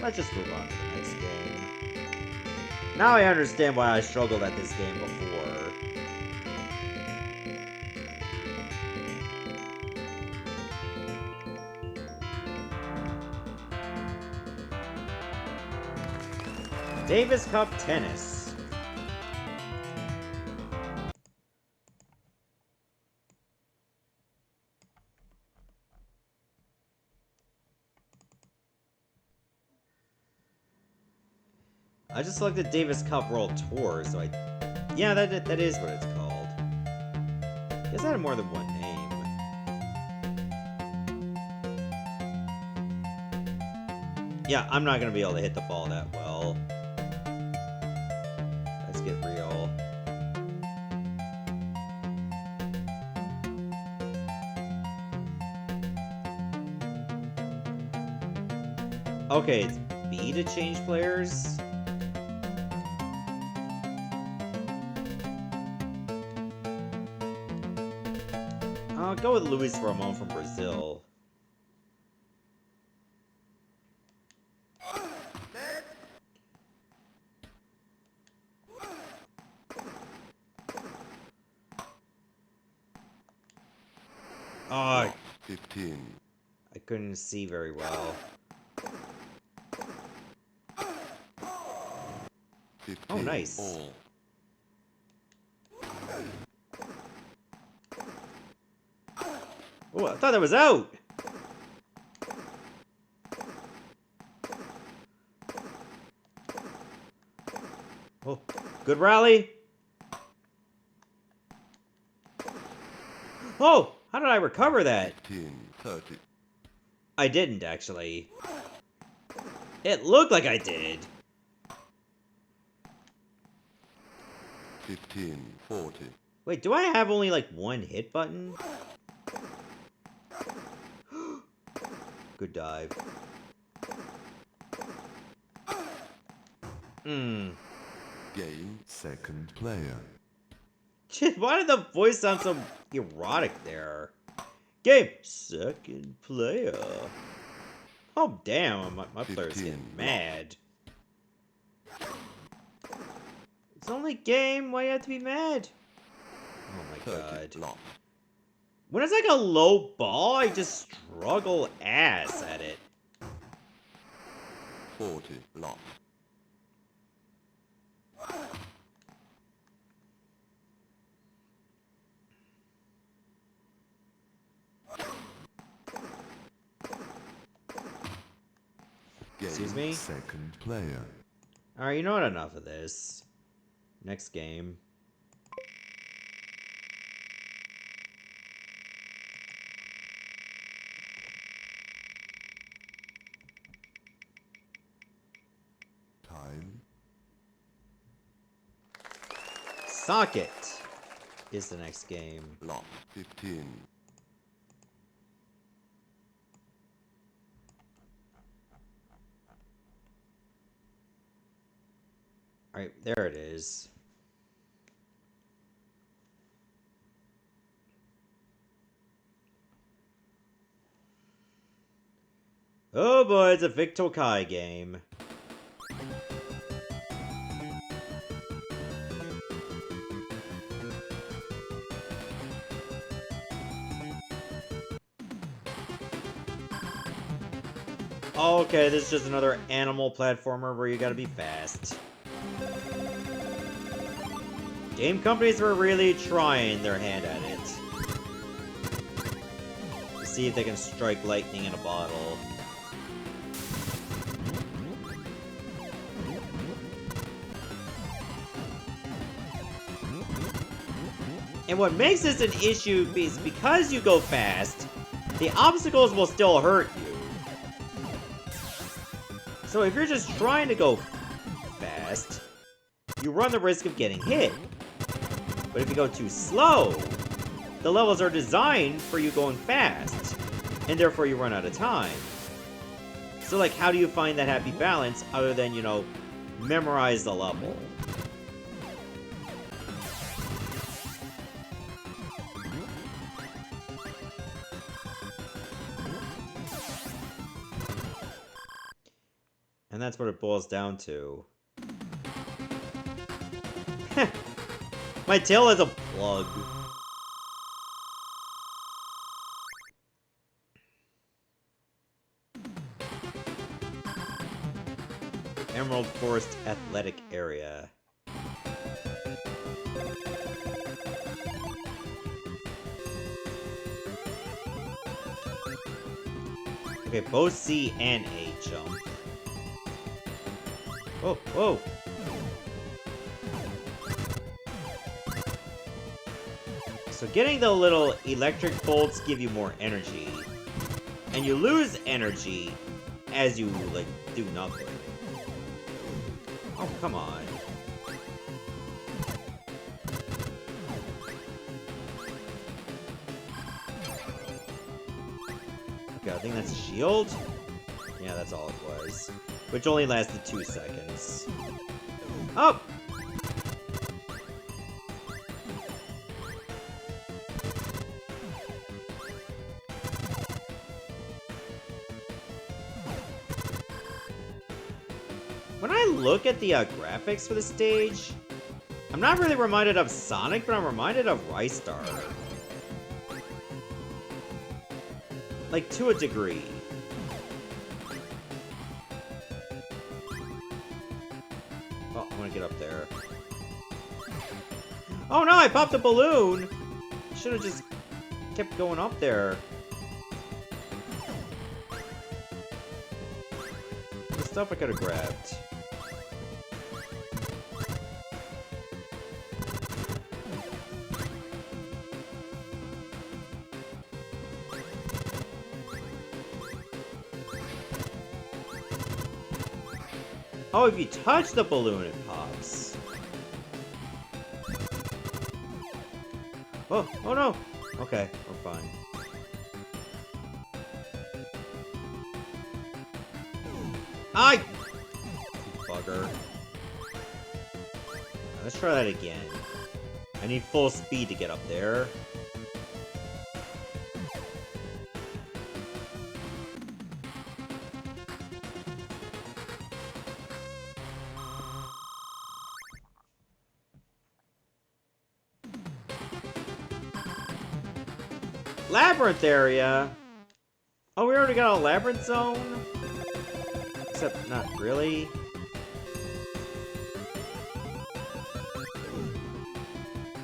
Let's just move on to the next game. Now I understand why I struggled at this game before. Davis Cup Tennis. I just selected Davis Cup World Tour, so yeah, that is what it's called. Guess I had more than one name. Yeah, I'm not gonna be able to hit the ball that well. Let's get real. Okay, it's B to change players? I'll go with Luis Ramon from Brazil. Oh, 15. I couldn't see very well. 15. Oh, nice. All. Oh, I thought that was out! Oh, good rally! Oh! How did I recover that? 15. 30. I didn't, actually. It looked like I did. 15. 40. Wait, do I have only, like, one hit button? Good dive. Game second player. Shit, why did the voice sound so erotic there? Game second player. Oh, damn, my player's getting mad. It's only game, why you have to be mad? Oh my god. Block. When it's like a low ball, I just struggle ass at it. 40. Block. Excuse me? Second player. Alright, you know what? Enough of this. Next game. Time. Socket is the next game. Block. 15. Alright, there it is. Oh boy, it's a Vic Tokai game. Okay, this is just another animal platformer where you gotta be fast. Game companies were really trying their hand at it. To see if they can strike lightning in a bottle. And what makes this an issue is because you go fast, the obstacles will still hurt you. So if you're just trying to go fast, you run the risk of getting hit. But if you go too slow, the levels are designed for you going fast, and therefore you run out of time. So, like, how do you find that happy balance other than, you know, memorize the level? And that's what it boils down to. My tail has a plug. Emerald Forest Athletic Area. Okay, both C and A jump. Oh, whoa! So getting the little electric bolts give you more energy. And you lose energy as you, like, do nothing. Oh, come on. Okay, I think that's a shield. Yeah, that's all it was. Which only lasted 2 seconds. Oh! When I look at the graphics for the stage, I'm not really reminded of Sonic, but I'm reminded of Rystar. Like, to a degree. Oh, I want to get up there. Oh no, I popped a balloon! I should have just kept going up there. The stuff I could have grabbed. Oh, if you touch the balloon, it pops. Oh, oh no! Okay, we're fine. Ah! You bugger. Let's try that again. I need full speed to get up there. Labyrinth area? Oh, we already got a labyrinth zone? Except, not really.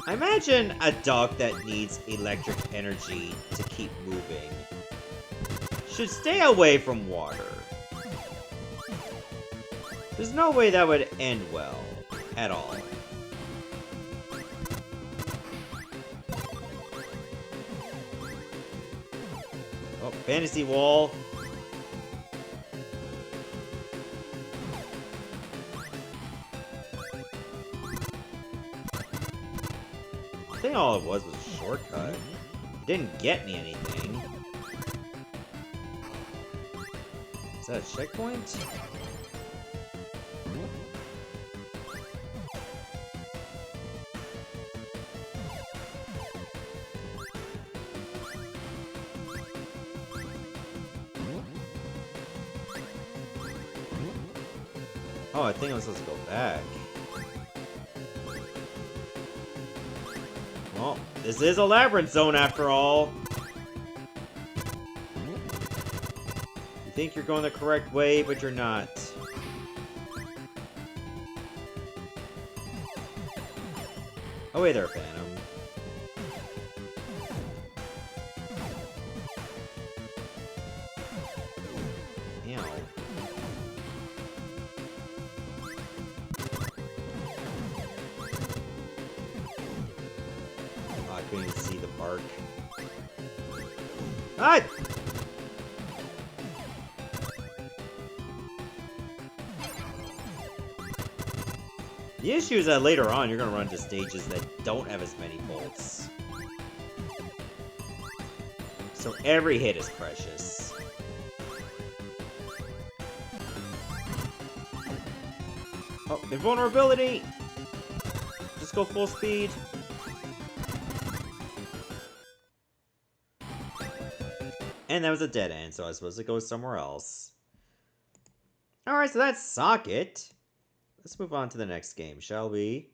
I imagine a dog that needs electric energy to keep moving should stay away from water. There's no way that would end well, at all. Oh, fantasy wall. I think all it was a shortcut. It didn't get me anything. Is that a checkpoint? Oh, I think I'm supposed to go back. Well, this is a labyrinth zone after all. You think you're going the correct way, but you're not. Oh, wait there, Phantom. Ew. Oh, I couldn't even see the bark. Ah! The issue is that later on, you're going to run into stages that don't have as many bolts. So every hit is precious. Oh, invulnerability! Just go full speed. And that was a dead end, so I was supposed to go somewhere else. Alright, so that's Socket. Let's move on to the next game, shall we?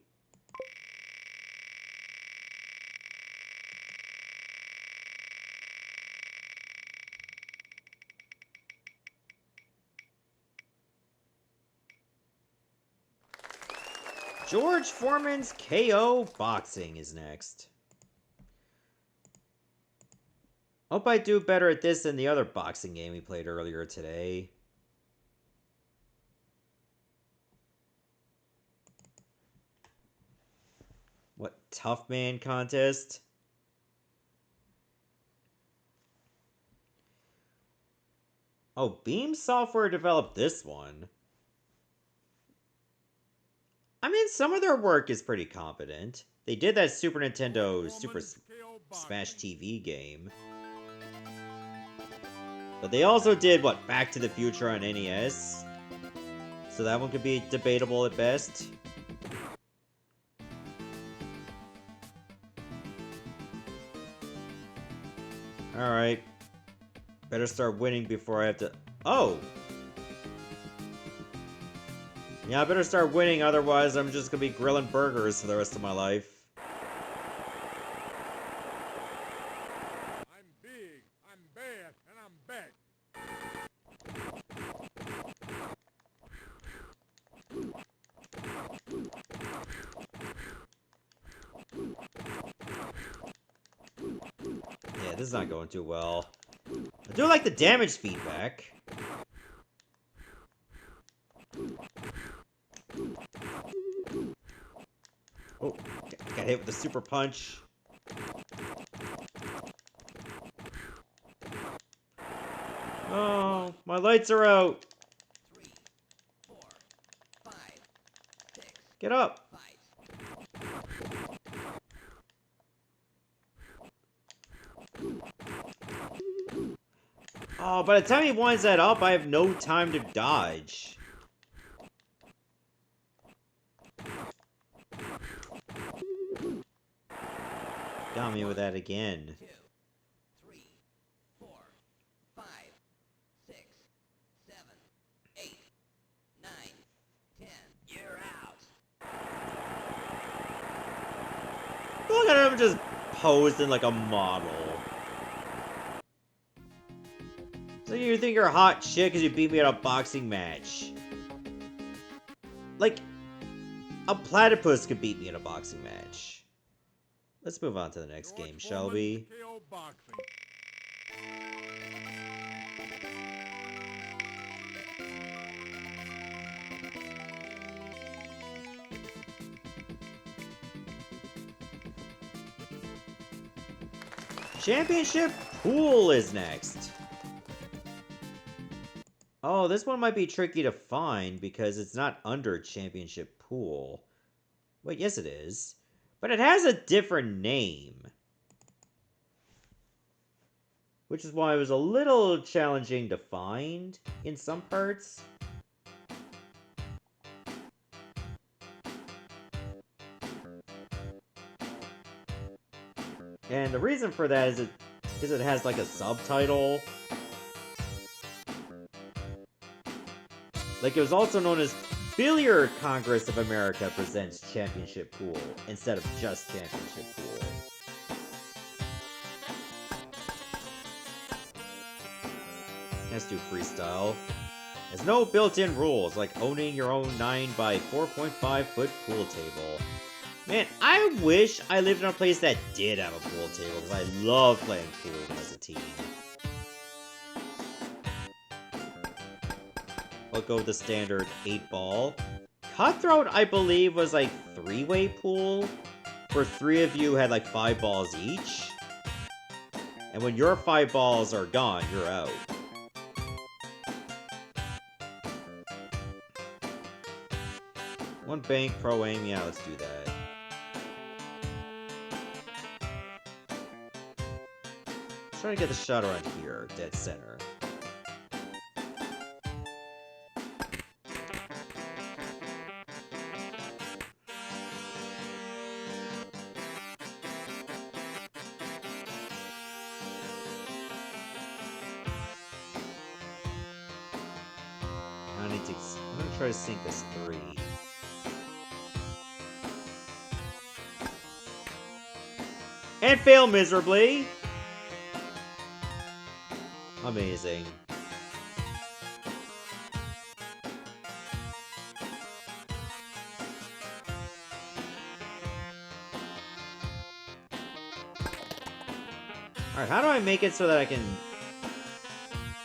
George Foreman's KO Boxing is next. Hope I do better at this than the other boxing game we played earlier today. What, Toughman Contest? Oh, Beam Software developed this one. I mean, some of their work is pretty competent. They did that Super Nintendo Super Smash TV game. But they also did, what, Back to the Future on NES? So that one could be debatable at best. Alright. Better start winning before I have to... Oh! Yeah, I better start winning, otherwise I'm just gonna be grilling burgers for the rest of my life. I'm big, I'm bad, and I'm back. Yeah, this is not going too well. I do like the damage feedback. Oh, got hit with the super punch. Oh, my lights are out. 3, 4, 5, 6. Get up. Oh, by the time he winds that up, I have no time to dodge. Got me with that again. 2, 3, 4, 5, 6, 7, 8, 9, 10. You're out. Look at him just posing like a model. So you think you're hot shit because you beat me at a boxing match. Like, a platypus could beat me in a boxing match. Let's move on to the next game, shall we? KO boxing. Championship Pool is next. Oh, this one might be tricky to find because it's not under Championship Pool. Wait, yes it is. But it has a different name. Which is why it was a little challenging to find in some parts. And the reason for that is it has like a subtitle. Like, it was also known as Billiard Congress of America presents Championship Pool instead of just Championship Pool. Let's do freestyle. There's no built-in rules, like owning your own 9 by 4.5 foot pool table. Man, I wish I lived in a place that did have a pool table, because I love playing pool as a team. I'll go with the standard 8-ball. Cutthroat, I believe, was like 3-way pool, where 3 of you had like 5 balls each. And when your 5 balls are gone, you're out. One bank, pro aim, yeah, let's do that. Try to get the shot around here, dead center. try to sink this 3. And fail miserably! Amazing. Alright, how do I make it so that I can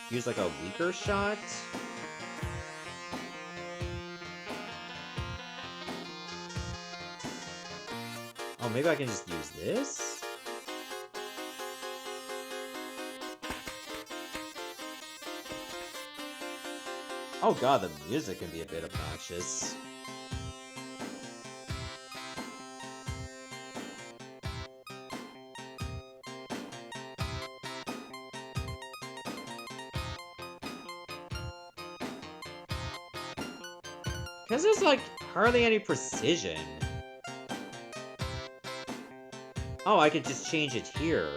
use like a weaker shot? Oh, maybe I can just use this? Oh god, the music can be a bit obnoxious. Because there's like hardly any precision. Oh, I could just change it here.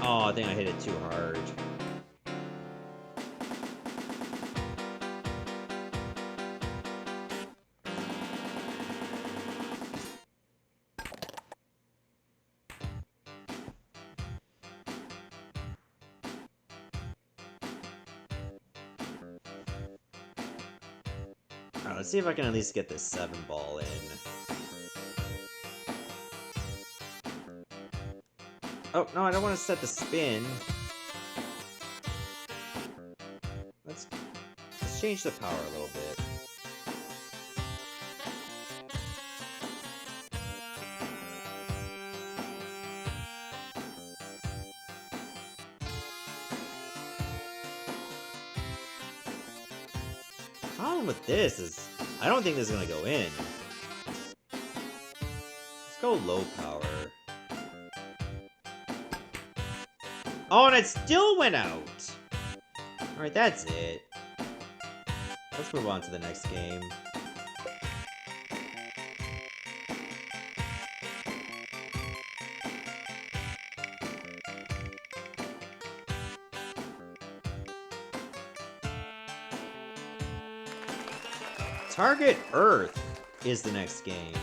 Oh, I think I hit it too hard. Alright, let's see if I can at least get this 7 ball in. Oh, no, I don't want to set the spin. Let's change the power a little bit. The problem with this is, I don't think this is going to go in. Let's go low power. Oh, and it still went out! Alright, that's it. Let's move on to the next game. Target Earth is the next game.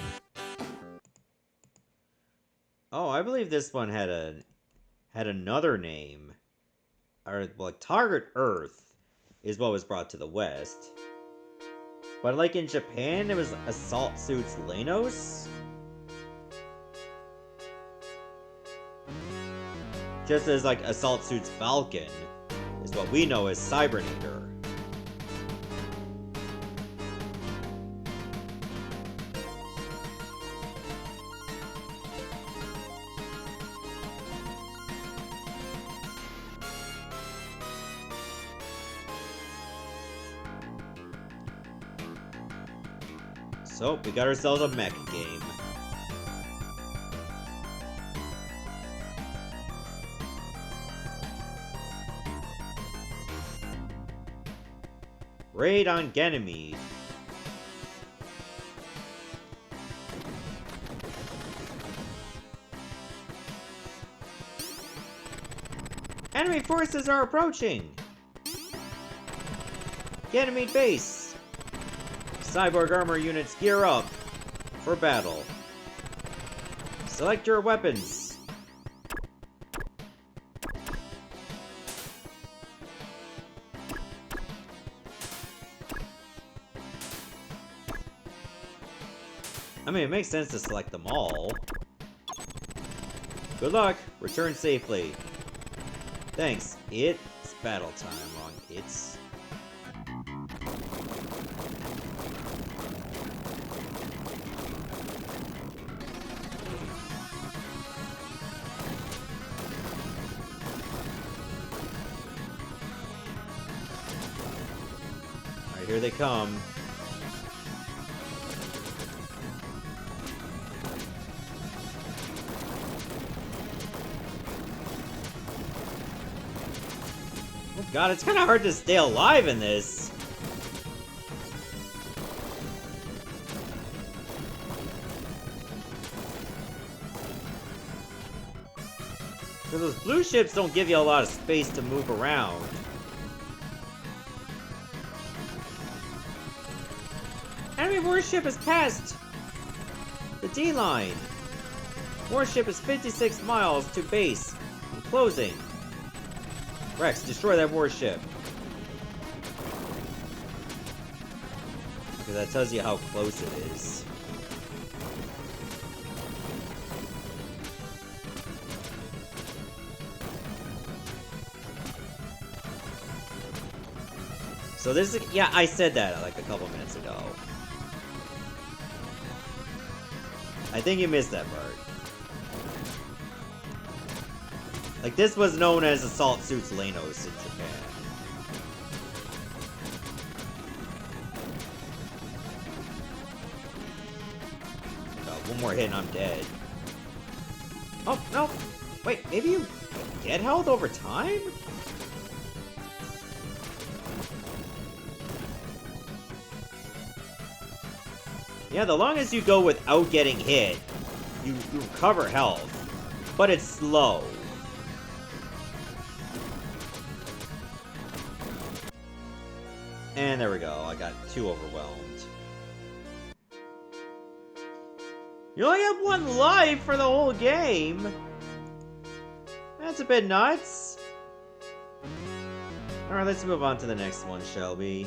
Oh, I believe this one had another name. Or, like, Target Earth is what was brought to the West. But, like, in Japan, it was Assault Suits Lenos? Just as, like, Assault Suits Falcon is what we know as Cybernator. So, we got ourselves a mech game. Raid on Ganymede. Enemy forces are approaching! Ganymede base! Cyborg armor units gear up for battle. Select your weapons. I mean, it makes sense to select them all. Good luck. Return safely. Thanks. It's battle time. Wrong. It's... Here they come. Oh god, it's kind of hard to stay alive in this. Because those blue ships don't give you a lot of space to move around. Enemy warship has passed the D-line. Warship is 56 miles to base. I'm closing. Rex, destroy that warship. Because that tells you how close it is. So this is, yeah, I said that like a couple minutes ago. I think you missed that part. Like, this was known as Assault Suits Lenos in Japan. One more hit and I'm dead. Oh, no! Wait, maybe you get health over time? Yeah, the longest you go without getting hit, you recover health, but it's slow. And there we go, I got too overwhelmed. You only have one life for the whole game? That's a bit nuts. Alright, let's move on to the next one, Shelby.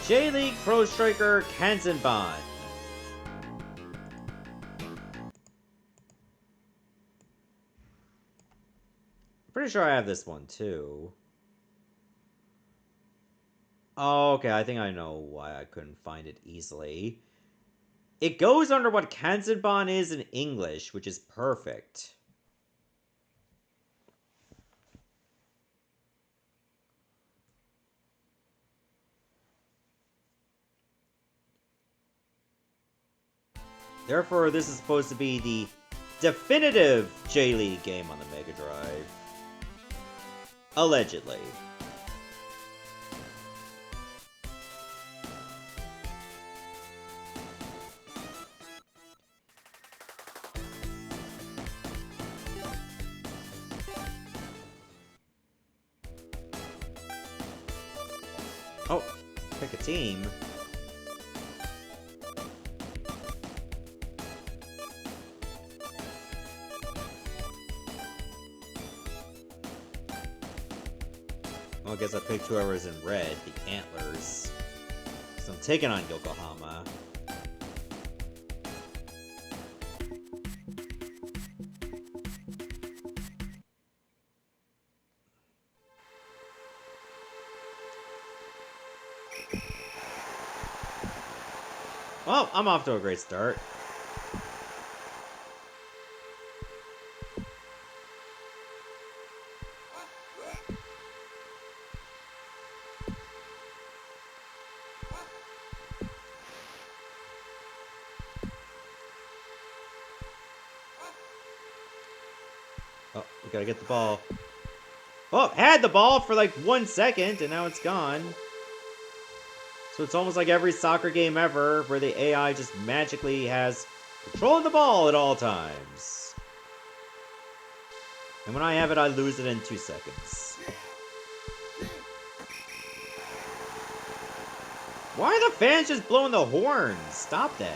J.League Pro Striker Kanzenban. Pretty sure I have this one too. Oh, okay, I think I know why I couldn't find it easily. It goes under what Kanzenban is in English, which is perfect. Therefore, this is supposed to be the definitive J.League game on the Mega Drive. Allegedly. Oh, pick a team. Well, I guess I picked whoever's in red, the Antlers. So I'm taking on Yokohama. Well, I'm off to a great start. Oh, we gotta get the ball. Oh, had the ball for like 1 second, and now it's gone. So it's almost like every soccer game ever, where the AI just magically has control of the ball at all times. And when I have it, I lose it in 2 seconds. Why are the fans just blowing the horns? Stop that.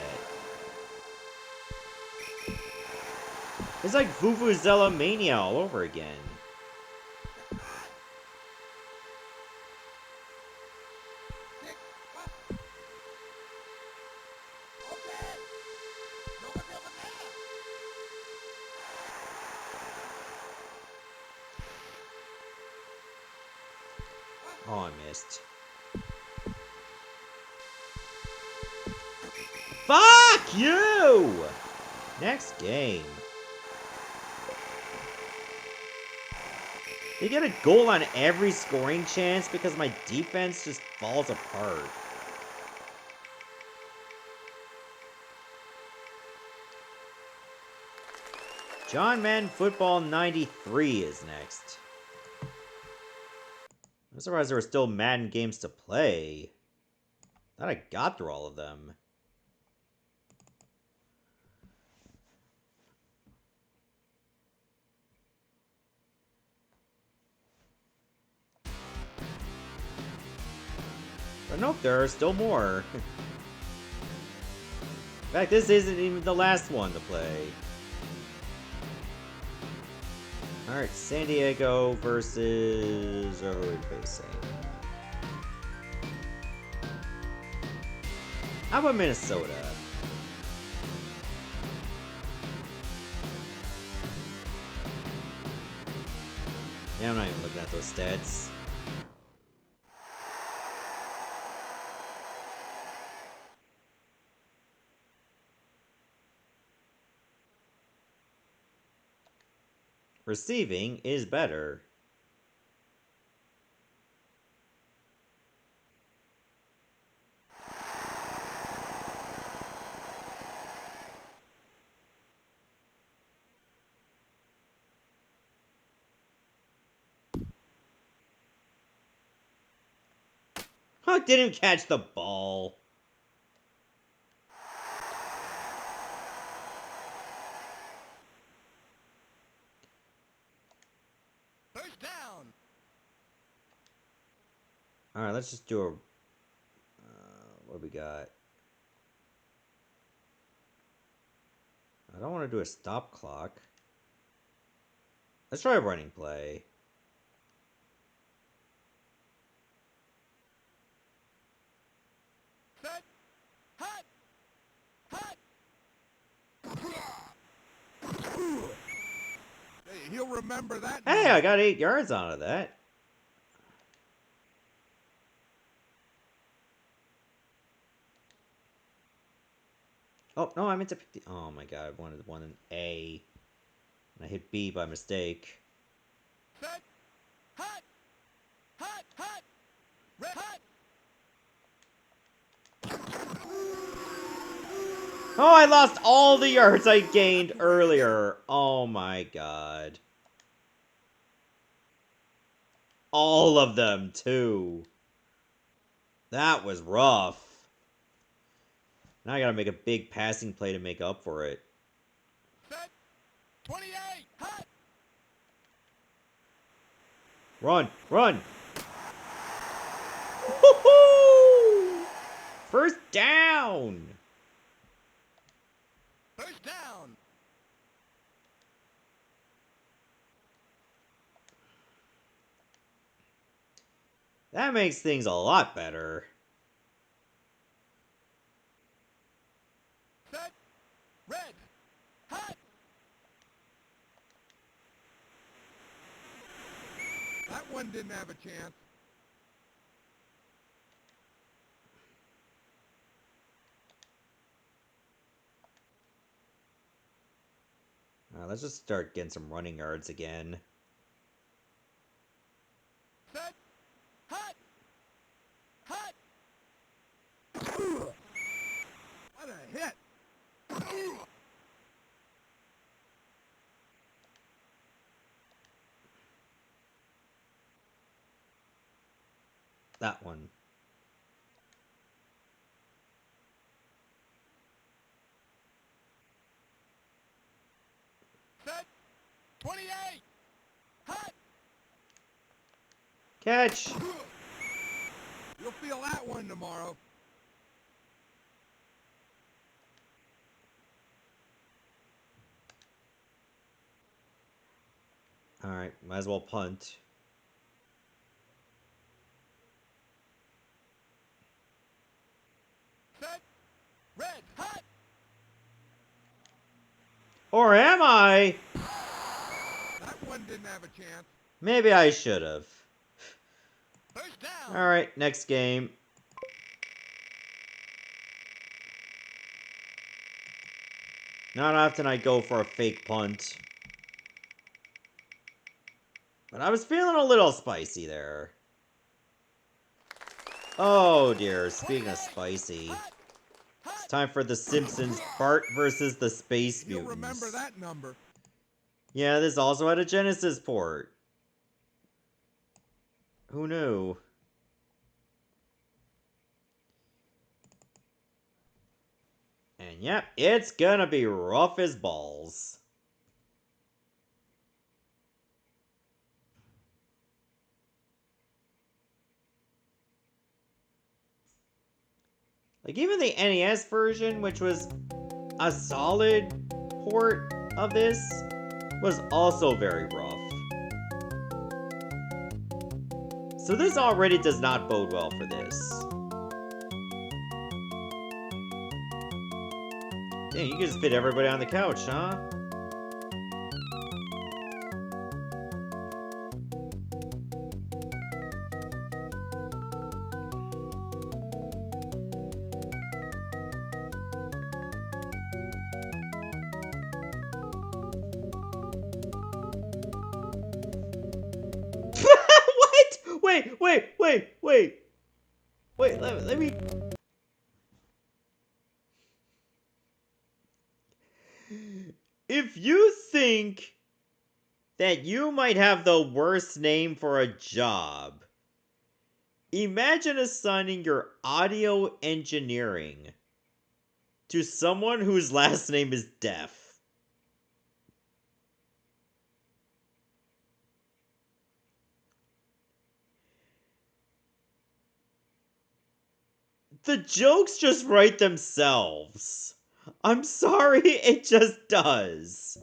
It's like Vuvuzela Mania all over again. Oh, I missed. Fuck you! Next game. They get a goal on every scoring chance because my defense just falls apart. John Madden Football 93 is next. I'm surprised there were still Madden games to play. Thought I got through all of them. But nope, there are still more. In fact, this isn't even the last one to play. Alright, San Diego versus... Who are we facing? How about Minnesota? Yeah, I'm not even looking at those stats. Receiving is better. Huh, didn't catch the ball. First down. Alright, let's just do a... what do we got? I don't want to do a stop clock. Let's try a running play. Set. Hut. Hut. Hey, he'll remember that. Hey, I got 8 yards out of that. Oh, no, I meant to pick the... Oh my god, I wanted one in A. And I hit B by mistake. Set. Hut. Hut. Hut. Red hut. Oh, I lost all the yards I gained earlier. Oh my god. All of them, too. That was rough. Now I gotta make a big passing play to make up for it. Set. 28. Hut. Run! Run! Woohoo! First down! First down. That makes things a lot better. Set. Red. Hut. That one didn't have a chance. Let's just start getting some running yards again. Set. Hut. Hut. What a hit. That one. Set. 28. Hut. Catch! You'll feel that one tomorrow. Alright, might as well punt. Set. Red. Hut. Or am I? That one didn't have a chance. Maybe I should have. First down. Alright, next game. Not often I go for a fake punt. But I was feeling a little spicy there. Oh dear, speaking of spicy. It's time for the Simpsons Bart versus the Space You'll Mutants. remember that number. Yeah, this also had a Genesis port. Who knew? And yep, it's gonna be rough as balls. Like, even the NES version, which was a solid port of this, was also very rough. So this already does not bode well for this. Dang, you can just fit everybody on the couch, huh? What? Wait, let me... If you think that you might have the worst name for a job, imagine assigning your audio engineering to someone whose last name is Deaf. The jokes just write themselves. I'm sorry, it just does.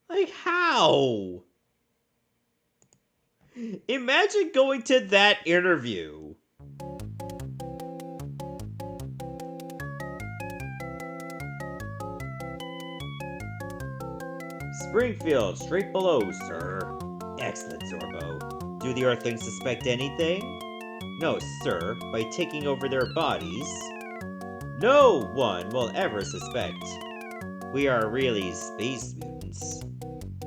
Like, how? Imagine going to that interview. Springfield, straight below, sir. Excellent, Zorbo. Do the Earthlings suspect anything? No, sir. By taking over their bodies, no one will ever suspect. We are really space mutants.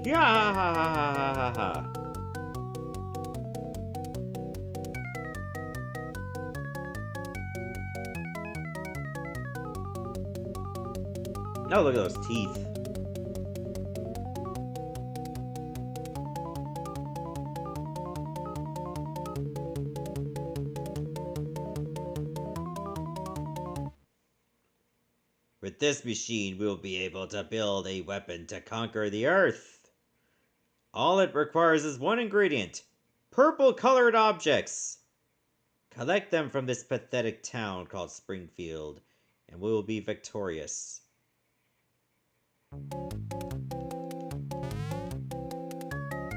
Yeah. Oh, look at those teeth. With this machine, we'll be able to build a weapon to conquer the Earth. All it requires is one ingredient: purple-colored objects. Collect them from this pathetic town called Springfield, and we will be victorious.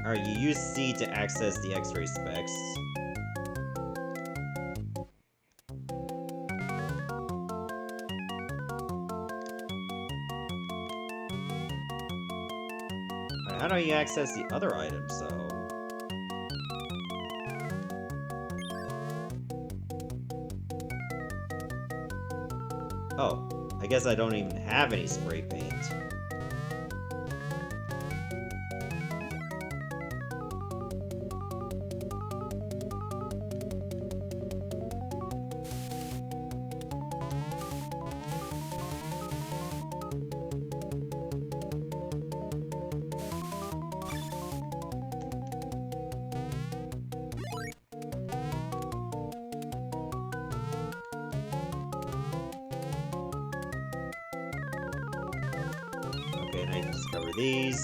Alright, you use C to access the X-ray specs. Alright, how do you access the other items, though? Oh, I guess I don't even have any spray paint. Okay, and I discover these.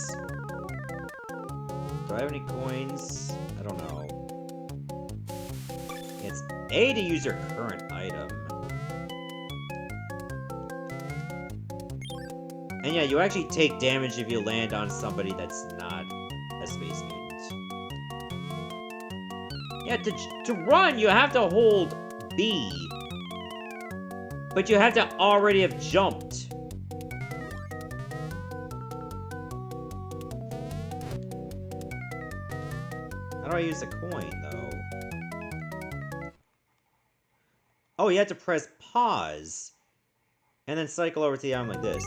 Do I have any coins? I don't know. It's A to use your current item. And yeah, you actually take damage if you land on somebody that's not a space mutant. Yeah, to run, you have to hold B. But you have to already have jumped. How do I use the coin, though? Oh, you have to press pause. And then cycle over to the island like this.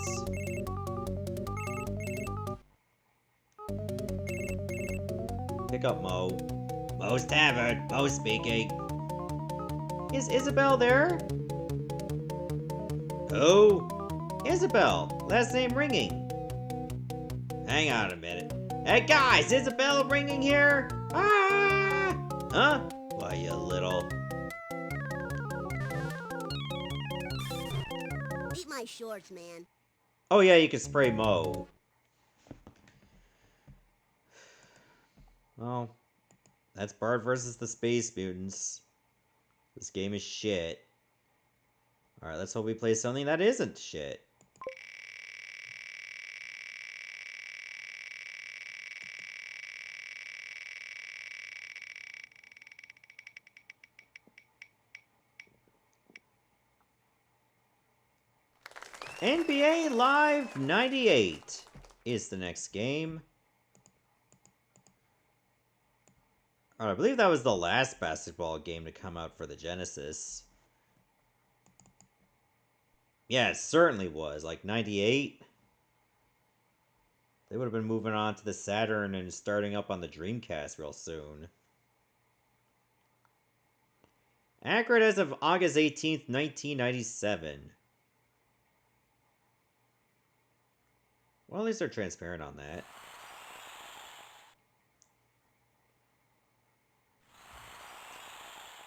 Pick up Mo. Mo's Tavern. Mo speaking. Is Isabel there? Oh, Isabel. Last name ringing. Hang on a minute. Hey guys, Isabel ringing here? Ah! Huh? Why, you little... Eat my shorts, man. Oh yeah, you can spray Mo. Well, that's Bart versus the Space Mutants. This game is shit. Alright, let's hope we play something that isn't shit. NBA Live 98 is the next game. I believe that was the last basketball game to come out for the Genesis. Yeah, it certainly was. Like, 98? They would have been moving on to the Saturn and starting up on the Dreamcast real soon. Accurate as of August 18th, 1997. Well, at least they're transparent on that.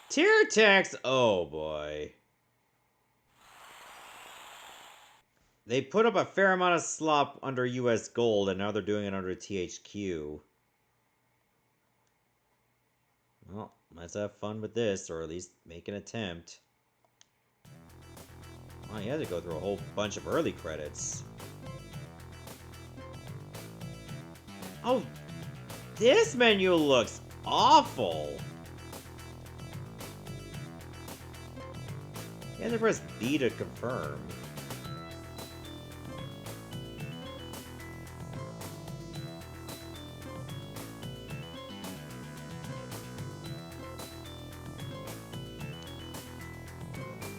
Tier tax, oh boy. They put up a fair amount of slop under US Gold, and now they're doing it under THQ. Well, let's have fun with this, or at least make an attempt. Well, you had to go through a whole bunch of early credits. Oh, this menu looks awful. You have to press B to confirm.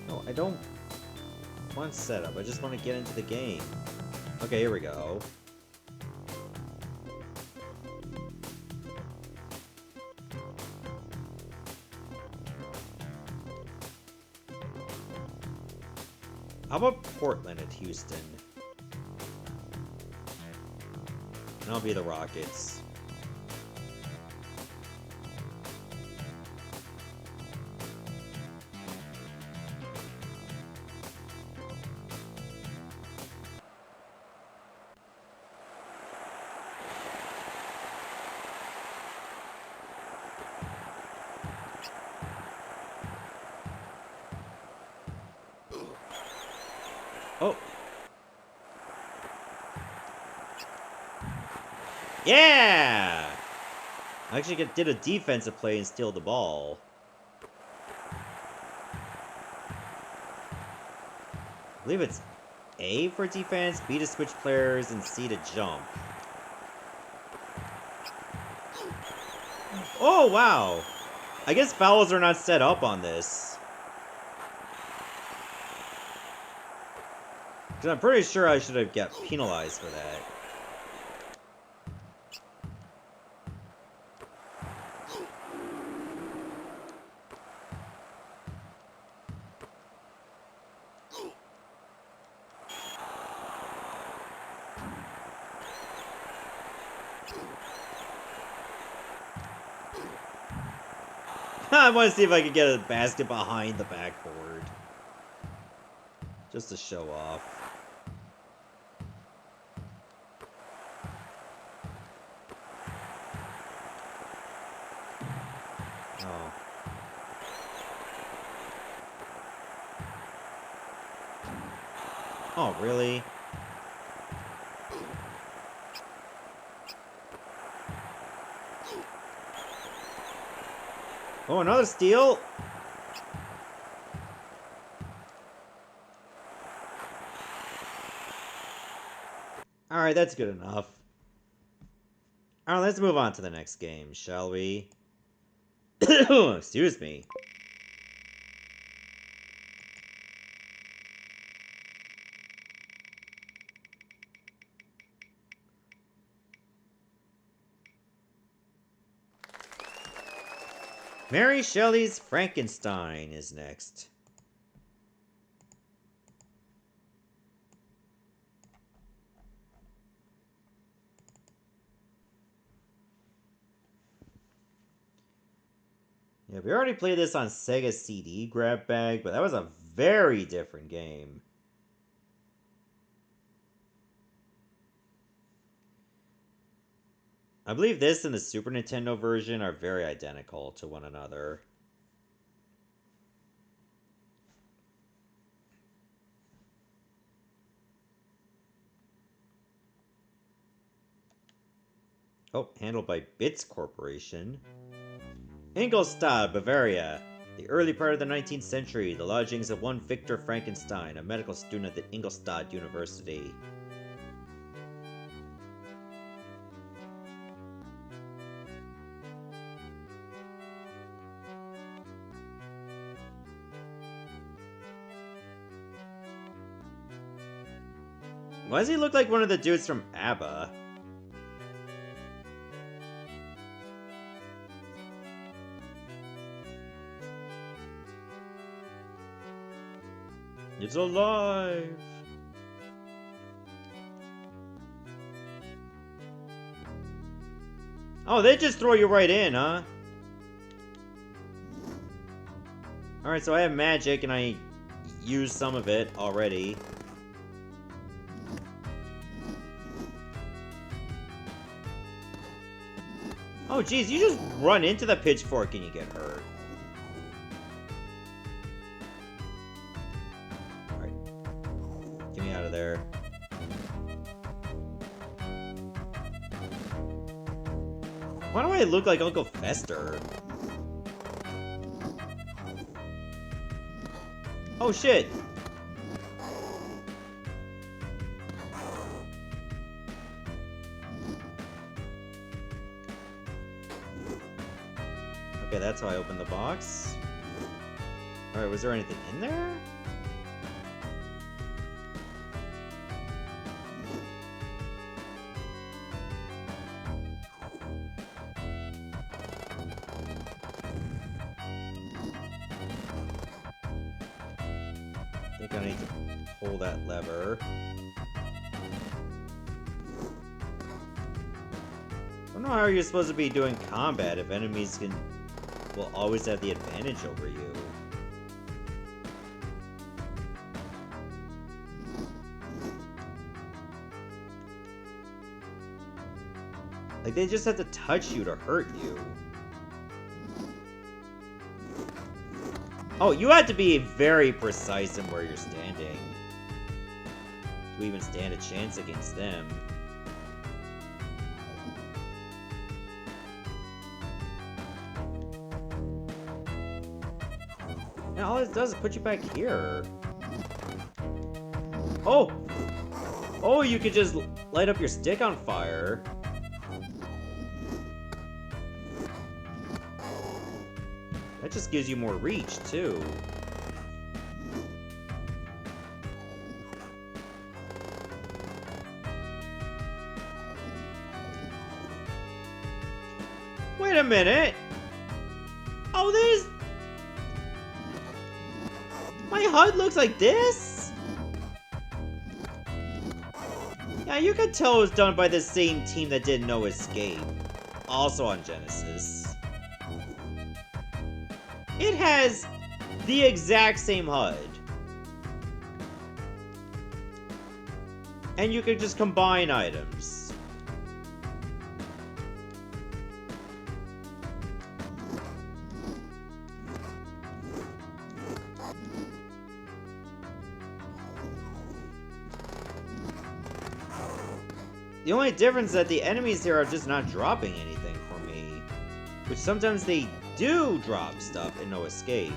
No, I don't want setup. I just want to get into the game. Okay, here we go. How about Portland at Houston? And I'll be the Rockets. Oh. Yeah! I actually did a defensive play and steal the ball. I believe it's A for defense, B to switch players, and C to jump. Oh, wow! I guess fouls are not set up on this. 'Cause I'm pretty sure I should have got penalized for that. I want to see if I can get a basket behind the backboard. Just to show off. Oh. Oh, really? Oh, another steal! Alright, that's good enough. Alright, let's move on to the next game, shall we? Excuse me. Mary Shelley's Frankenstein is next. Yeah, we already played this on Sega CD grab bag, but that was a very different game. I believe this and the Super Nintendo version are very identical to one another. Oh, handled by Bits Corporation. Ingolstadt, Bavaria. The early part of the 19th century, the lodgings of one Victor Frankenstein, a medical student at the Ingolstadt University. Why does he look like one of the dudes from ABBA? It's alive! Oh, they just throw you right in, huh? Alright, so I have magic and I used some of it already. Oh, geez, you just run into the pitchfork and you get hurt. Alright. Get me out of there. Why do I look like Uncle Fester? Oh, shit! Okay, that's how I open the box. Alright, was there anything in there? I think I need to pull that lever. I don't know how you're supposed to be doing combat if enemies will always have the advantage over you. Like, they just have to touch you to hurt you. Oh, you have to be very precise in where you're standing to even stand a chance against them. And all it does is put you back here. Oh! Oh, you could just light up your stick on fire. That just gives you more reach, too. Wait a minute! Oh, there's... My HUD looks like this? Yeah, you could tell it was done by the same team that did No Escape. Also on Genesis. It has the exact same HUD. And you could just combine items. The only difference is that the enemies here are just not dropping anything for me. Which sometimes they do drop stuff in No Escape.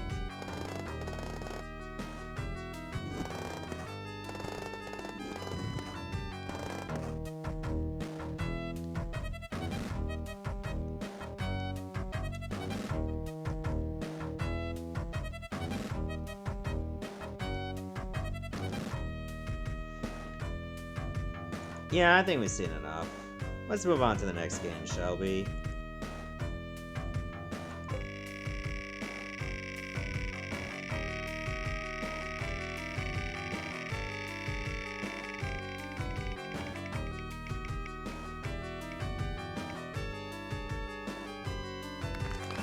Yeah, I think we've seen enough. Let's move on to the next game, shall we?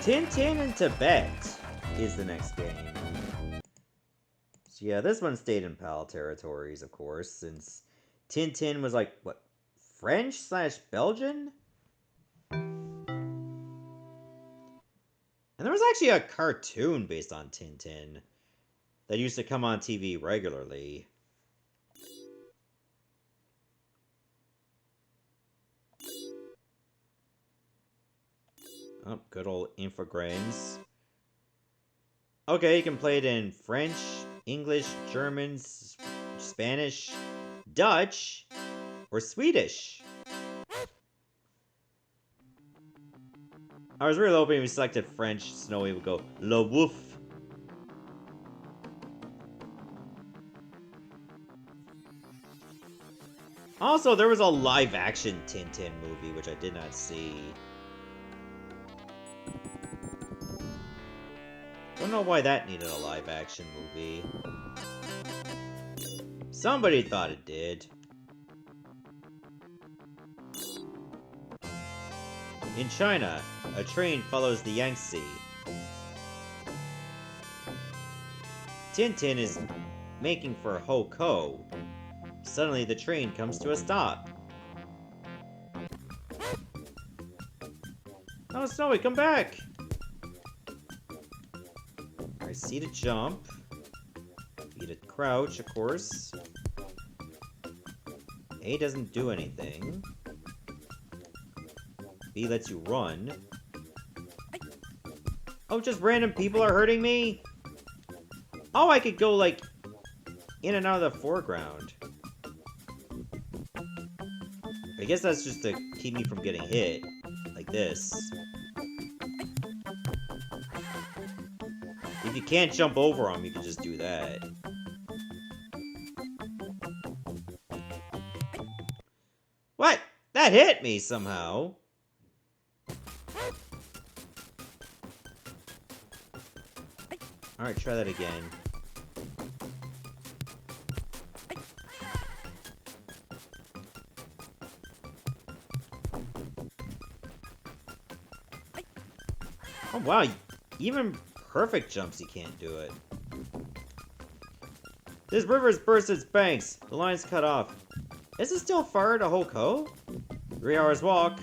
Tintin in Tibet is the next game. So yeah, this one stayed in PAL territories, of course, since Tintin was like, what, French/Belgian? And there was actually a cartoon based on Tintin that used to come on TV regularly. Oh, good old infogrames. Okay, you can play it in French, English, German, Spanish, Dutch, or Swedish. I was really hoping we selected French, Snowy would go, Le Wouf. Also, there was a live-action Tintin movie, which I did not see. Don't know why that needed a live-action movie. Somebody thought it did. In China, a train follows the Yangtze. Tintin is making for Ho-Ko. Suddenly, the train comes to a stop. Oh, Snowy, come back! Alright, C to jump. B to crouch, of course. A doesn't do anything. B lets you run. Oh, just random people are hurting me? Oh, I could go, like, in and out of the foreground. I guess that's just to keep me from getting hit. Like this. If you can't jump over them, you can just do that. What? That hit me somehow. Alright, try that again. Oh wow, even perfect jumps you can't do it. This river's burst its banks. The line's cut off. Is it still far to Ho-Ko? 3 hours walk.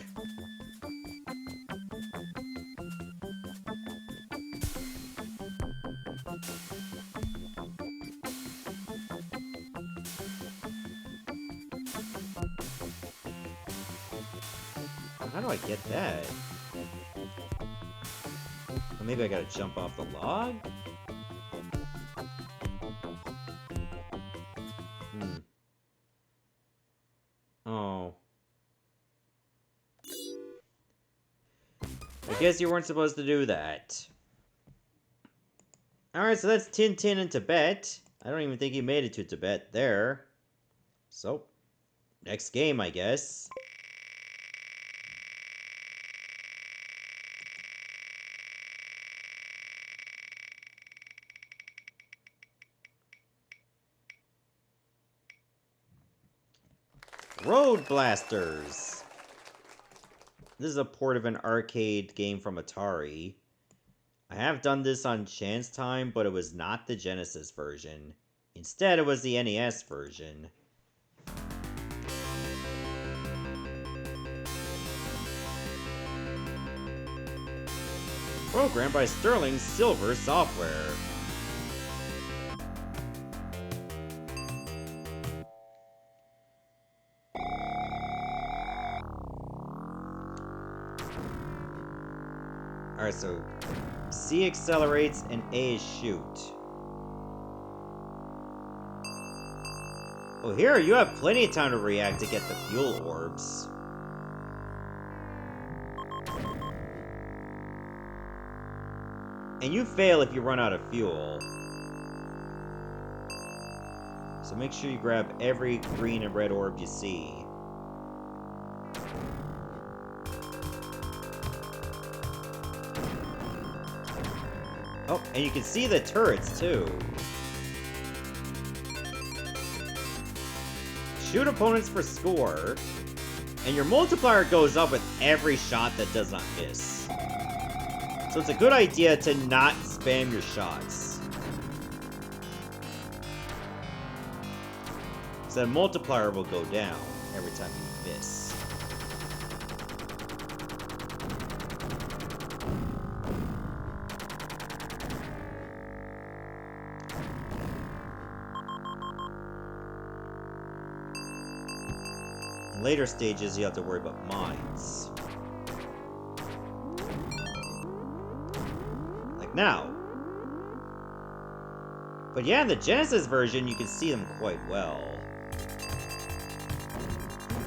How do I get that? Or maybe I gotta jump off the log? Oh. I guess you weren't supposed to do that. Alright, so that's Tintin in Tibet. I don't even think he made it to Tibet there. So, next game, I guess. RoadBlasters! This is a port of an arcade game from Atari. I have done this on Chance Time, but it was not the Genesis version. Instead, it was the NES version. Programmed by Sterling Silver Software. Alright, so C accelerates and A is shoot. Oh, here you have plenty of time to react to get the fuel orbs. And you fail if you run out of fuel. So make sure you grab every green and red orb you see. Oh, and you can see the turrets, too. Shoot opponents for score. And your multiplier goes up with every shot that does not miss. So it's a good idea to not spam your shots. So that multiplier will go down every time you miss. In later stages, you have to worry about mines. Like now. But yeah, in the Genesis version, you can see them quite well.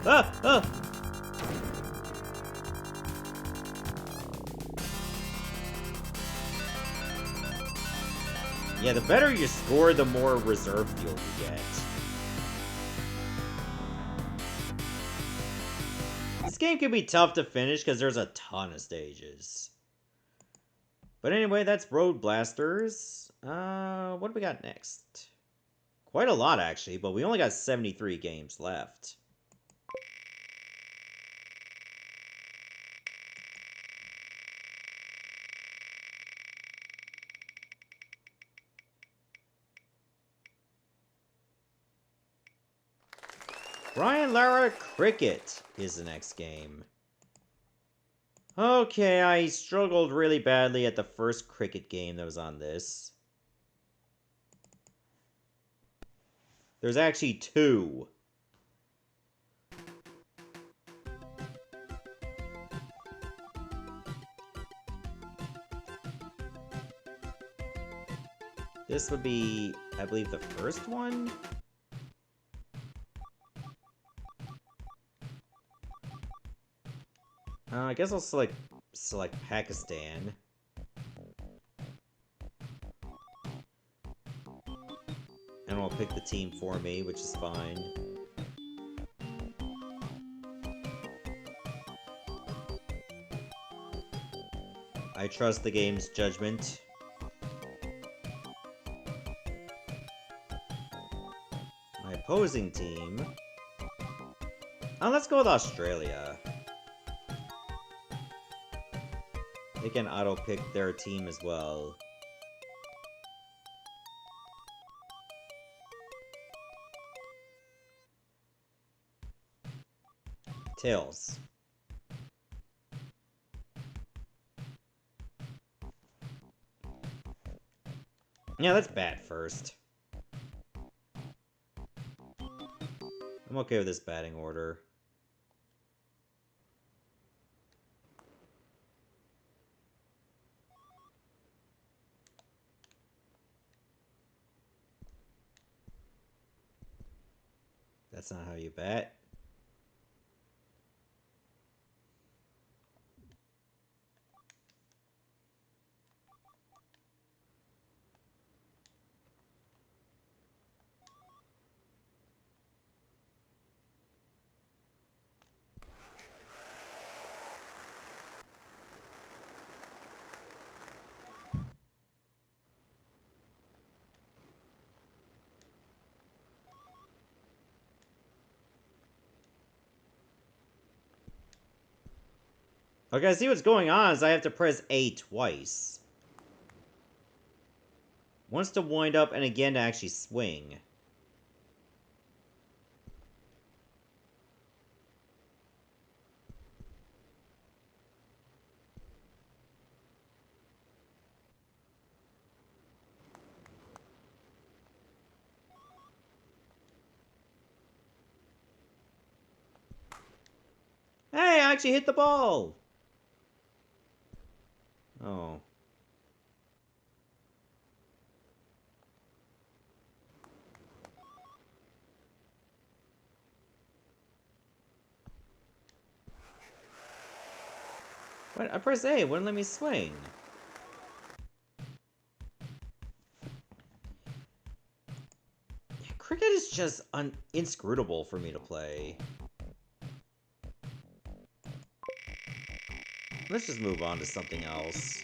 Ah! Ah! Yeah, the better you score, the more reserve fuel you get. This game can be tough to finish because there's a ton of stages. But anyway, that's RoadBlasters. What do we got next? Quite a lot, actually, but we only got 73 games left. Brian Lara Cricket is the next game. Okay, I struggled really badly at the first cricket game that was on this. There's actually two. This would be, I believe, the first one? I guess I'll select Pakistan. And I'll pick the team for me, which is fine. I trust the game's judgment. My opposing team... let's go with Australia. They can auto-pick their team as well. Tails. Yeah, let's bat first. I'm okay with this batting order. That's not how you bat. Okay, I see what's going on is I have to press A twice. Once to wind up and again to actually swing. Hey, I actually hit the ball! Oh. What? I pressed A, it wouldn't let me swing. Yeah, cricket is just inscrutable for me to play. Let's just move on to something else.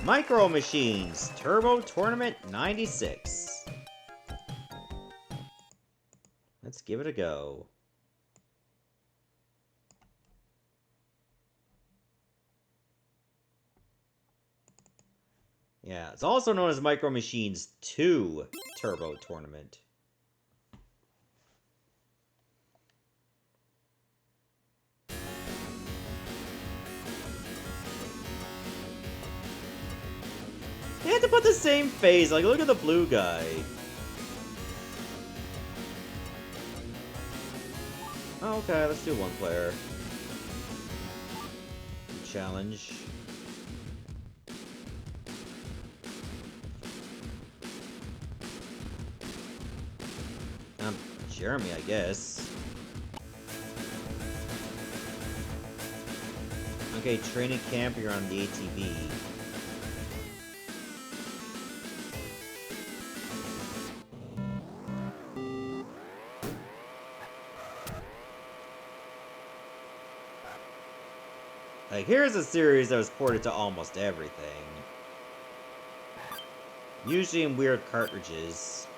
Micro Machines Turbo Tournament 96. give it a go. Yeah, it's also known as Micro Machines 2 Turbo Tournament. They had to put the same face. Like, look at the blue guy. Oh, okay, let's do one player. Challenge. Jeremy, I guess. Okay, training camp, you're on the ATV. Like, here's a series that was ported to almost everything. Usually in weird cartridges.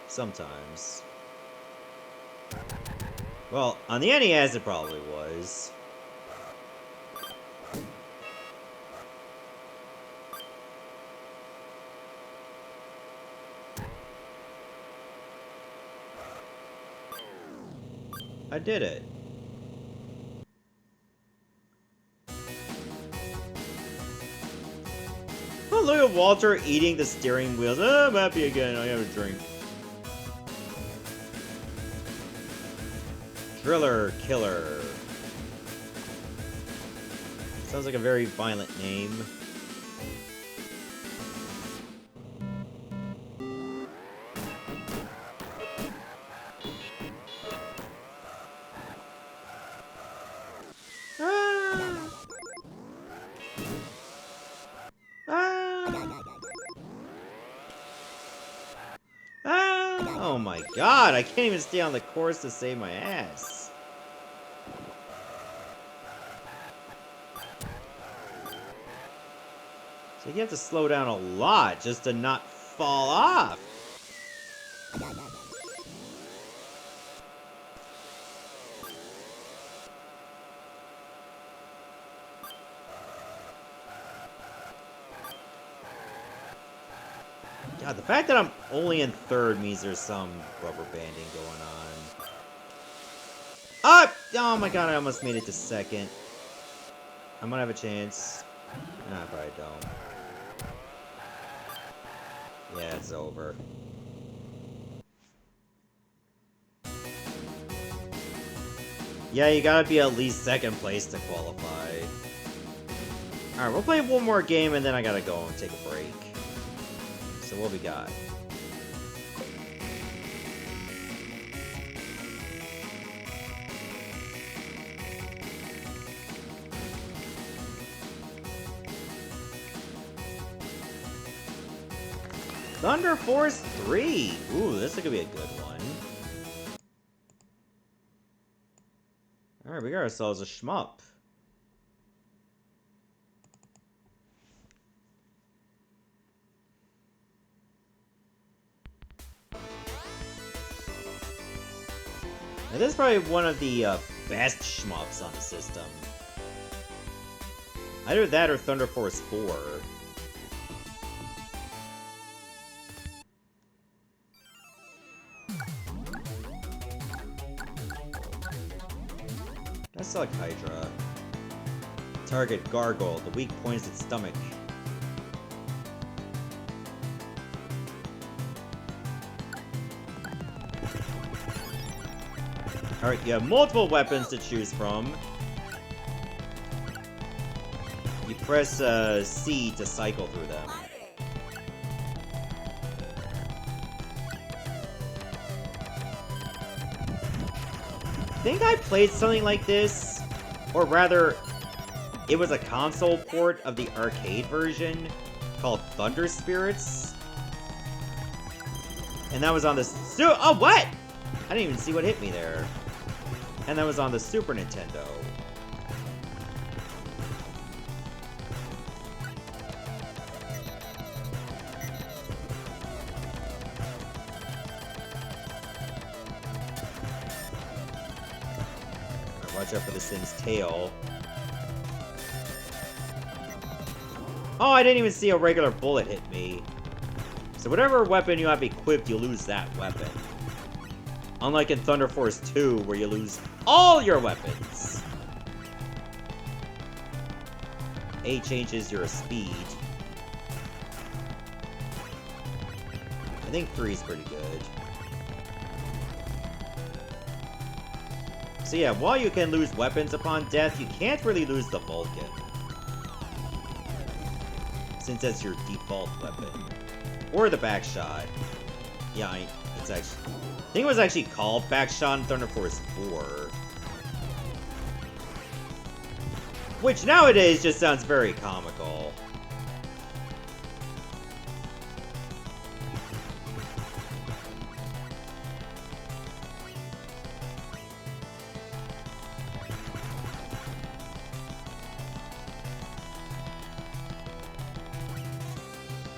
Sometimes. Well, on the NES it probably was. I did it. Oh, look at Walter eating the steering wheels. Oh, I'm happy again. I have a drink. Driller Killer. Sounds like a very violent name. Oh my god, I can't even stay on the course to save my ass. So you have to slow down a lot just to not fall off. God, the fact that I'm only in third means there's some rubber banding going on. Ah! Oh my god, I almost made it to second. I might have a chance. Nah, I probably don't. Yeah, it's over. Yeah, you gotta be at least second place to qualify. Alright, we'll play one more game and then I gotta go and take a break. So what we got? Thunder Force 3! Ooh, this is gonna be a good one. Alright, we got ourselves a shmup. Now, this is probably one of the best shmups on the system. Either that or Thunder Force 4. I select Hydra. Target Gargoyle. The weak point is its stomach. Alright, you have multiple weapons to choose from. You press C to cycle through them. I think I played something like this, or rather, it was a console port of the arcade version called Thunder Spirits. And that was on the oh, what? I didn't even see what hit me there. And that was on the Super Nintendo. Watch out for this thing's tail. Oh, I didn't even see a regular bullet hit me. So whatever weapon you have equipped, you lose that weapon. Unlike in Thunder Force 2, where you lose all your weapons. A changes your speed. I think 3 is pretty good. So yeah, while you can lose weapons upon death, you can't really lose the Vulcan. Since that's your default weapon. Or the backshot. Yeah, it's actually... I think it was actually called backshot in Thunder Force 4. Which nowadays just sounds very comical.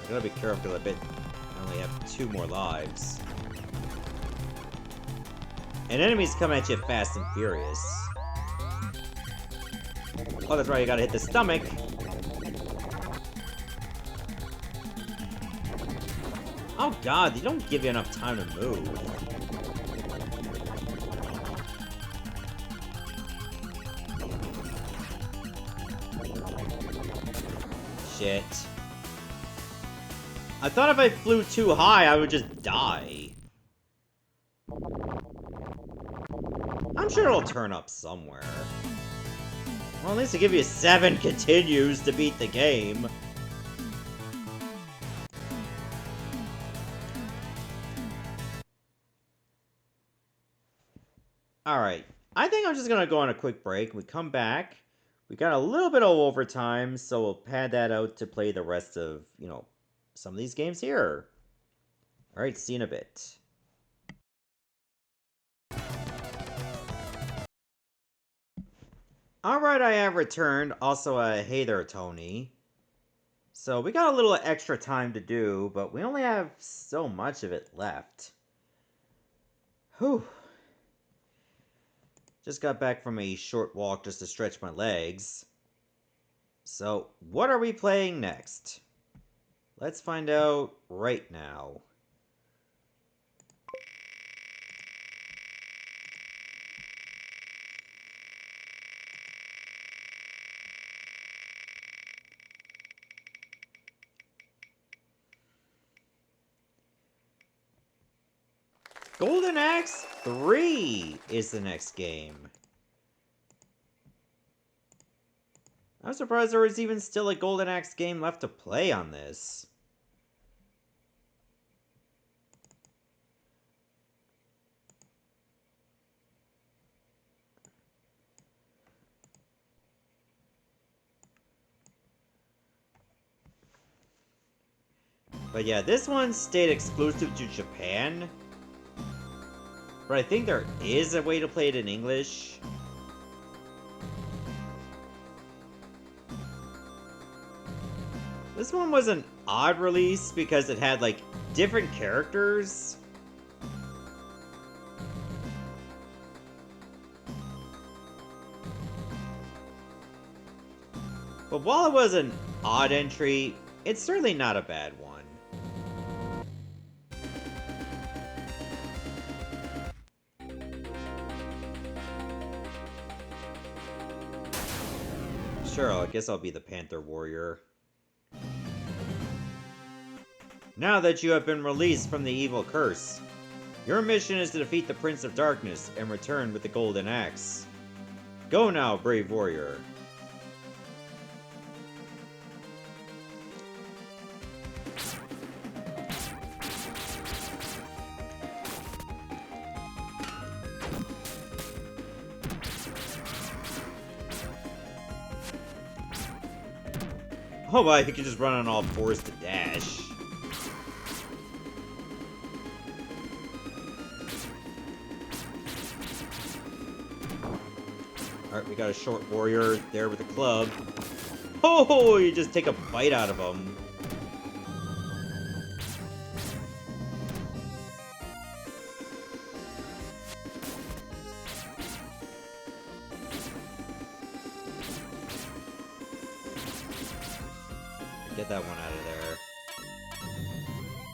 I gotta be careful because I only have 2 more lives. And enemies come at you fast and furious. Oh, that's right, you gotta hit the stomach. Oh god, they don't give you enough time to move. Shit. I thought if I flew too high, I would just die. I'm sure it'll turn up somewhere. Well, at least they give you 7 continues to beat the game. Alright, I think I'm just gonna go on a quick break. We come back. We got a little bit of overtime, so we'll pad that out to play the rest of, some of these games here. Alright, see you in a bit. Alright, I have returned. Also, hey there, Tony. So, we got a little extra time to do, but we only have so much of it left. Whew. Just got back from a short walk just to stretch my legs. So, what are we playing next? Let's find out right now. Golden Axe 3 is the next game. I'm surprised there was even still a Golden Axe game left to play on this. But yeah, this one stayed exclusive to Japan. But I think there is a way to play it in English. This one was an odd release because it had, like, different characters. But while it was an odd entry, it's certainly not a bad one. Sure, I guess I'll be the Panther Warrior. Now that you have been released from the evil curse, your mission is to defeat the Prince of Darkness and return with the Golden Axe. Go now, brave warrior. Oh my, he can just run on all 4s to dash. Alright, we got a short warrior there with a club. Oh, you just take a bite out of him. Get that one out of there.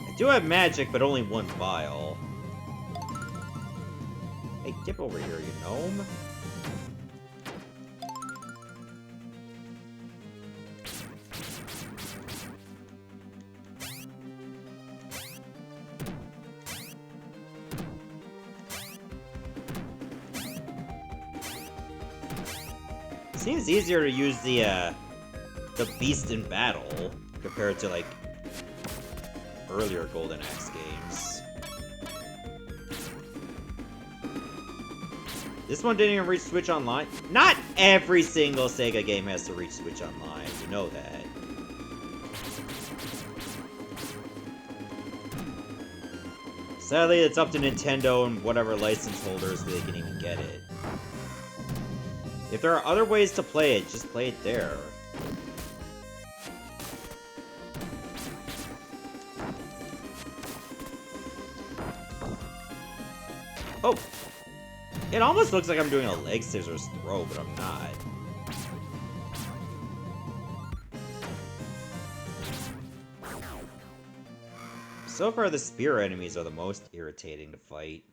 I do have magic, but only one vial. Hey, get over here, you gnome. Seems easier to use the beast in battle compared to, like, earlier Golden Axe games. This one didn't even reach Switch Online. Not every single Sega game has to reach Switch Online, you know that. Sadly, it's up to Nintendo and whatever license holders they can even get it. If there are other ways to play it, just play it there. Oh! It almost looks like I'm doing a leg scissors throw, but I'm not. So far, the spear enemies are the most irritating to fight.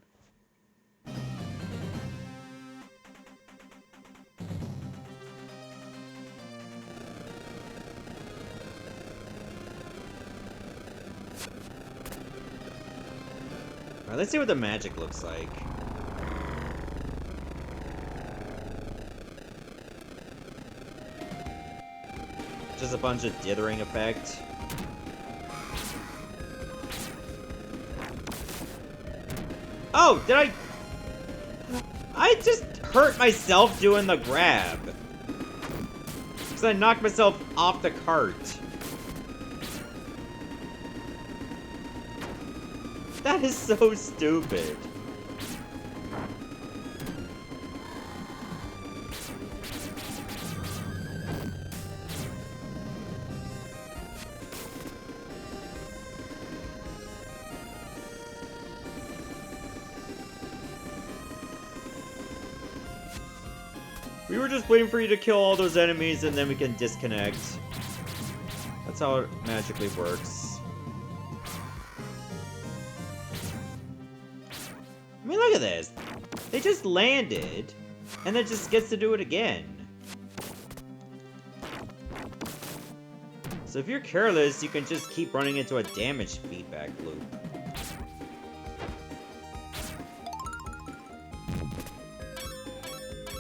Alright, let's see what the magic looks like. Just a bunch of dithering effect. Oh, did I just hurt myself doing the grab. Because I knocked myself off the cart. That is so stupid. We were just waiting for you to kill all those enemies and then we can disconnect. That's how it magically works. I mean, look at this. They just landed, and then just gets to do it again. So if you're careless, you can just keep running into a damage feedback loop.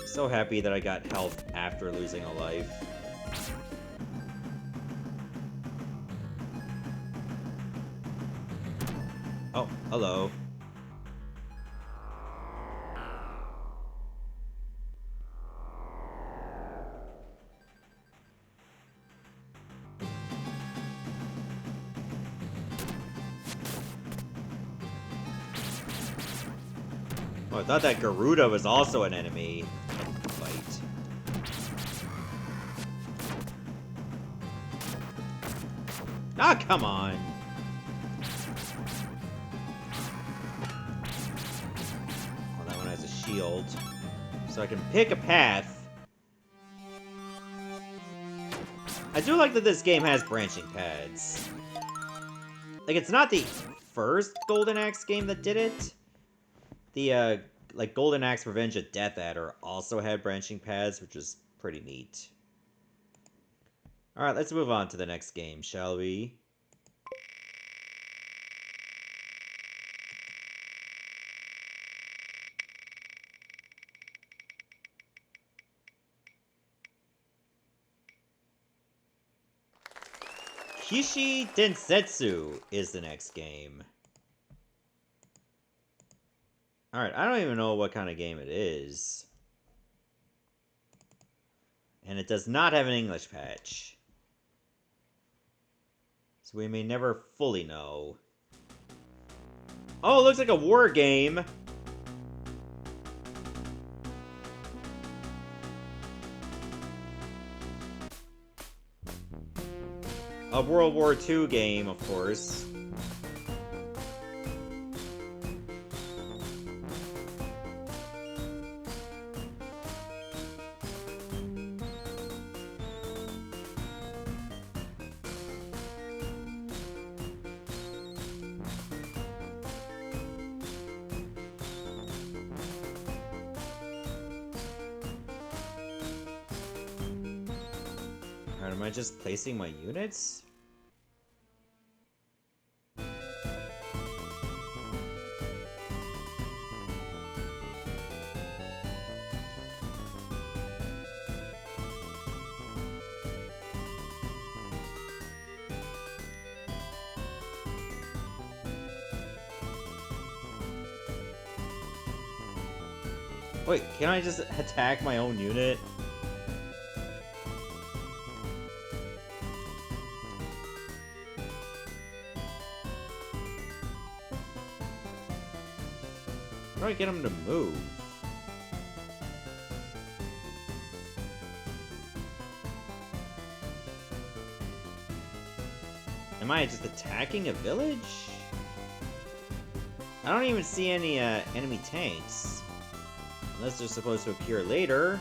So happy that I got health after losing a life. Oh, hello. Oh, I thought that Garuda was also an enemy. Fight. Ah, come on. Oh, that one has a shield. So I can pick a path. I do like that this game has branching paths. Like, it's not the first Golden Axe game that did it. The, like, Golden Axe Revenge of Death Adder also had branching paths, which is pretty neat. Alright, let's move on to the next game, shall we? Kishi Densetsu is the next game. Alright, I don't even know what kind of game it is. And it does not have an English patch. So we may never fully know. Oh, it looks like a war game! A World War II game, of course. Alright, am I just placing my units? Wait, can I just attack my own unit? How do I get him to move? Am I just attacking a village? I don't even see any enemy tanks. Unless they're supposed to appear later.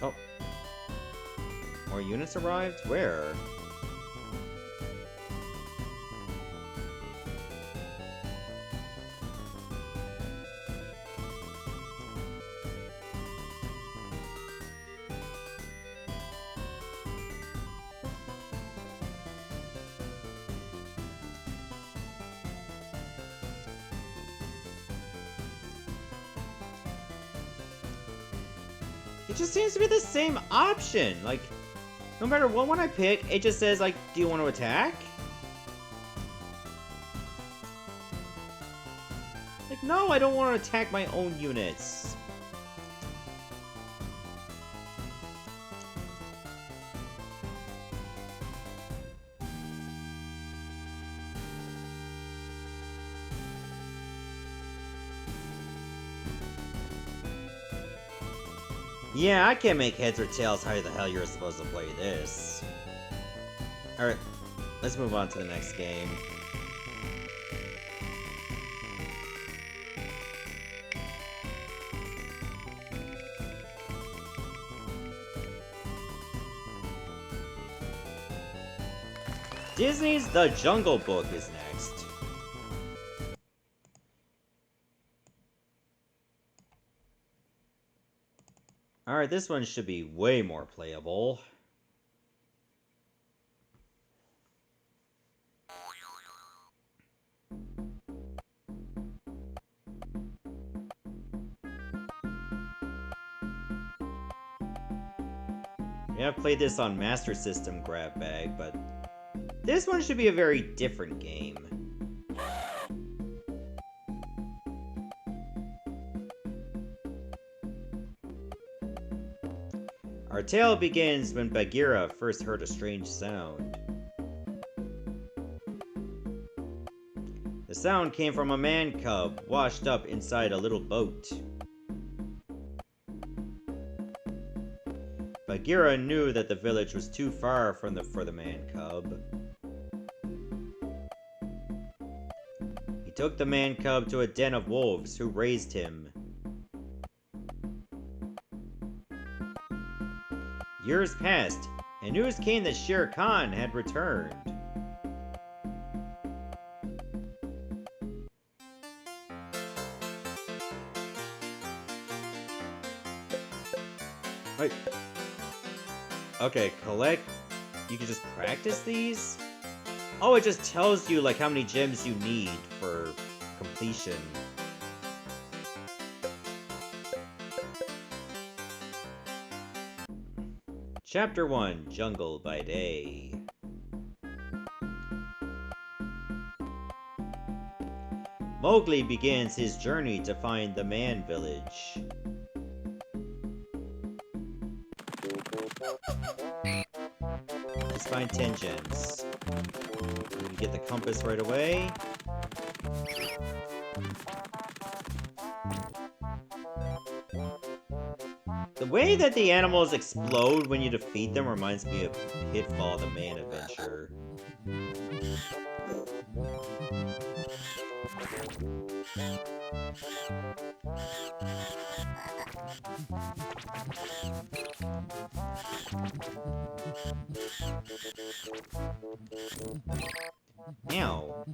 Oh. More units arrived? Where? It just seems to be the same option. Like, no matter what one I pick, it just says, like, do you want to attack? Like, no, I don't want to attack my own units. Yeah, I can't make heads or tails how the hell you're supposed to play this. Alright, let's move on to the next game. Disney's The Jungle Book is next. Alright, this one should be way more playable. Yeah, I've played this on Master System grab bag, but this one should be a very different game. Our tale begins when Bagheera first heard a strange sound. The sound came from a man cub washed up inside a little boat. Bagheera knew that the village was too far for the man cub. He took the man cub to a den of wolves who raised him. Years passed, and news came that Shere Khan had returned. Wait. Okay, collect. You can just practice these? Oh, it just tells you, like, how many gems you need for completion. Chapter 1, Jungle by Day. Mowgli begins his journey to find the Man Village. Let's find 10 gems. We get the compass right away. The way that the animals explode when you defeat them reminds me of Pitfall, the main adventure. Ow.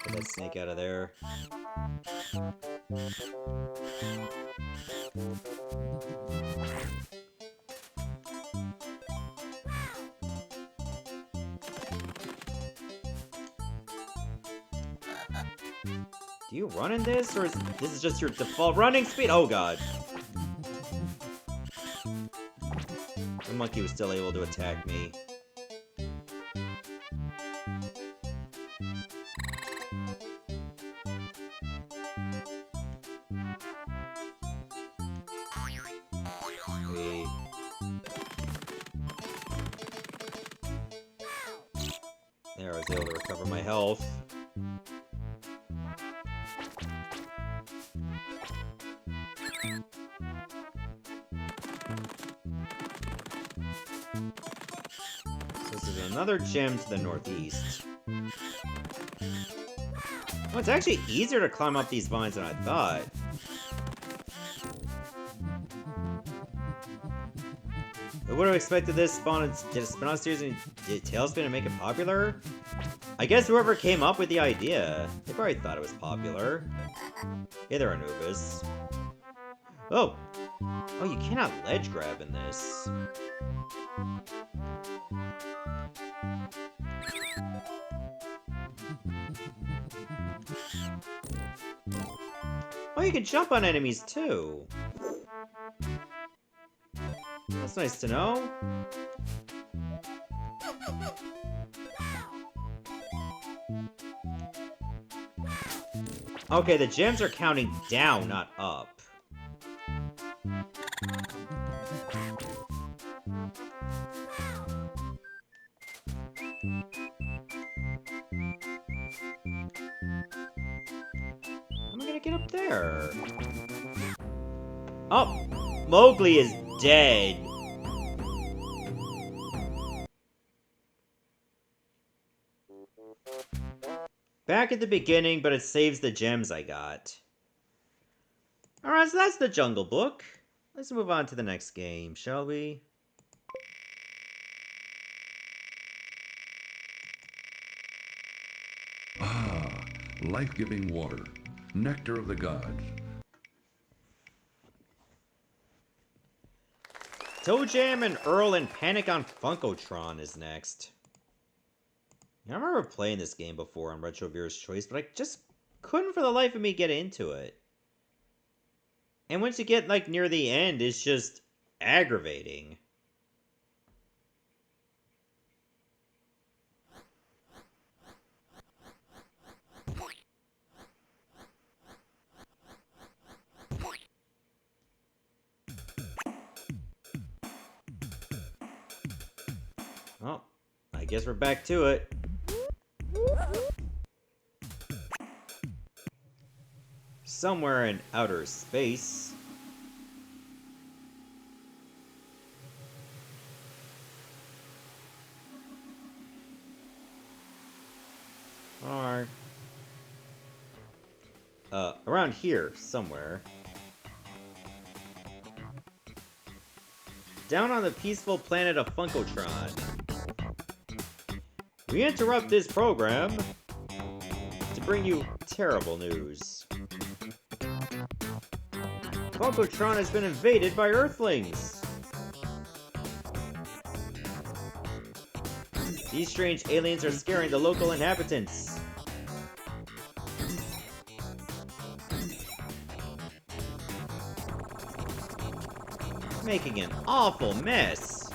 Get that snake out of there. Do you run in this, or is this just your default running speed? Oh god. The monkey was still able to attack me. Wait. There, I was able to recover my health. Another gem to the northeast. Oh, it's actually easier to climb up these vines than I thought. I would have expected this spawn to get a spin-off series and Tailspin and make it popular. I guess whoever came up with the idea, they probably thought it was popular. Hey there, Anubis. Oh! Oh, you cannot ledge grab in this. Oh, you can jump on enemies too. That's nice to know. Okay, the gems are counting down, not up. Get up there. Oh, Mowgli is dead. Back at the beginning, but it saves the gems I got. Alright, so that's the Jungle Book. Let's move on to the next game, shall we? Ah, life-giving water. Nectar of the gods. Toejam and Earl and Panic on Funkotron is next. I remember playing this game before on Retro Viewer's Choice, but I just couldn't for the life of me get into it. And once you get, like, near the end, it's just aggravating. Well, I guess we're back to it. Somewhere in outer space. Or around here somewhere. Down on the peaceful planet of Funkotron. We interrupt this program to bring you terrible news. Funkotron has been invaded by Earthlings. These strange aliens are scaring the local inhabitants. Making an awful mess.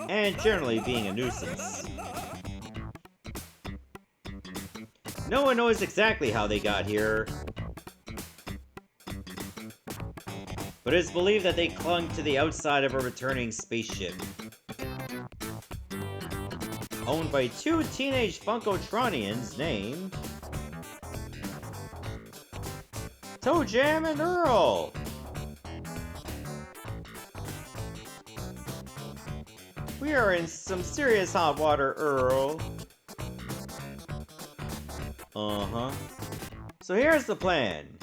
And generally being a nuisance. No one knows exactly how they got here, but it's believed that they clung to the outside of a returning spaceship. owned by two teenage Funkotronians named Toejam and Earl. We are in some serious hot water, Earl. Uh-huh. So here's the plan.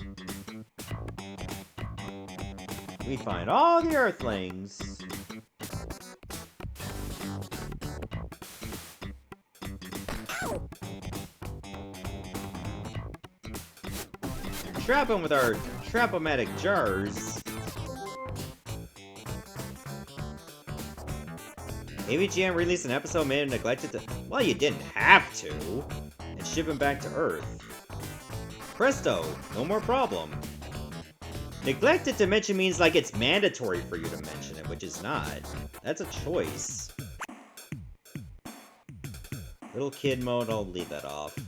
We find all the Earthlings. Trap them with our Trap-O-Matic jars. AVGN released an episode made of neglected to... Well, you didn't have to. And ship him back to Earth. Presto, no more problem. Neglected to mention means like it's mandatory for you to mention it, which is not. That's a choice. Little kid mode, I'll leave that off.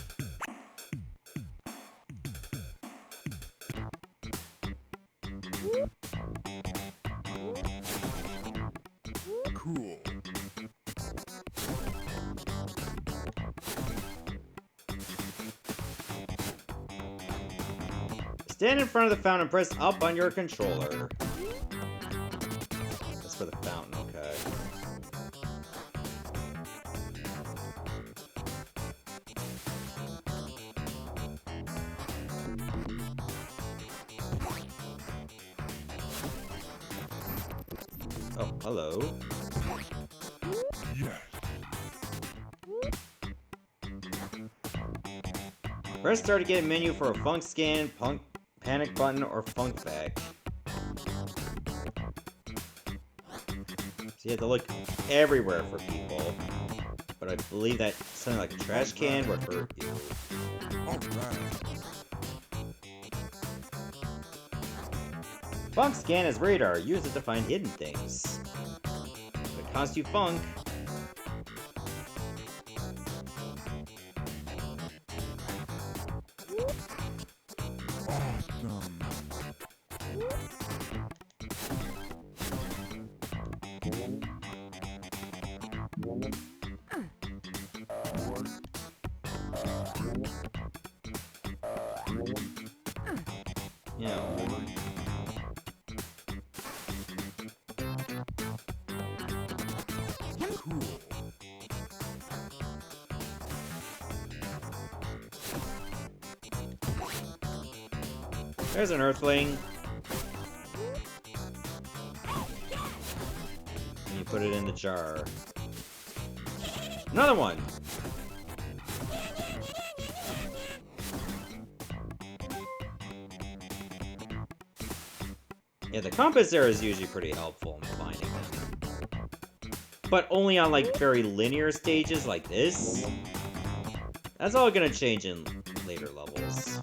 Cool. Stand in front of the fountain and press up on your controller. That's for the fountain, okay. Oh, hello. Yes. Press start to get a menu for a funk scan, panic button, or funk back. So you have to look everywhere for people. But I believe that something like a trash can would hurt you. Alright. Funk scan is radar. Use it to find hidden things. If it costs you funk. Awesome. Yeah. Cool. There's an Earthling. And you put it in the jar. Another one! Yeah, the compass there is usually pretty helpful in finding them. But only on, like, very linear stages like this. That's all gonna change in later levels.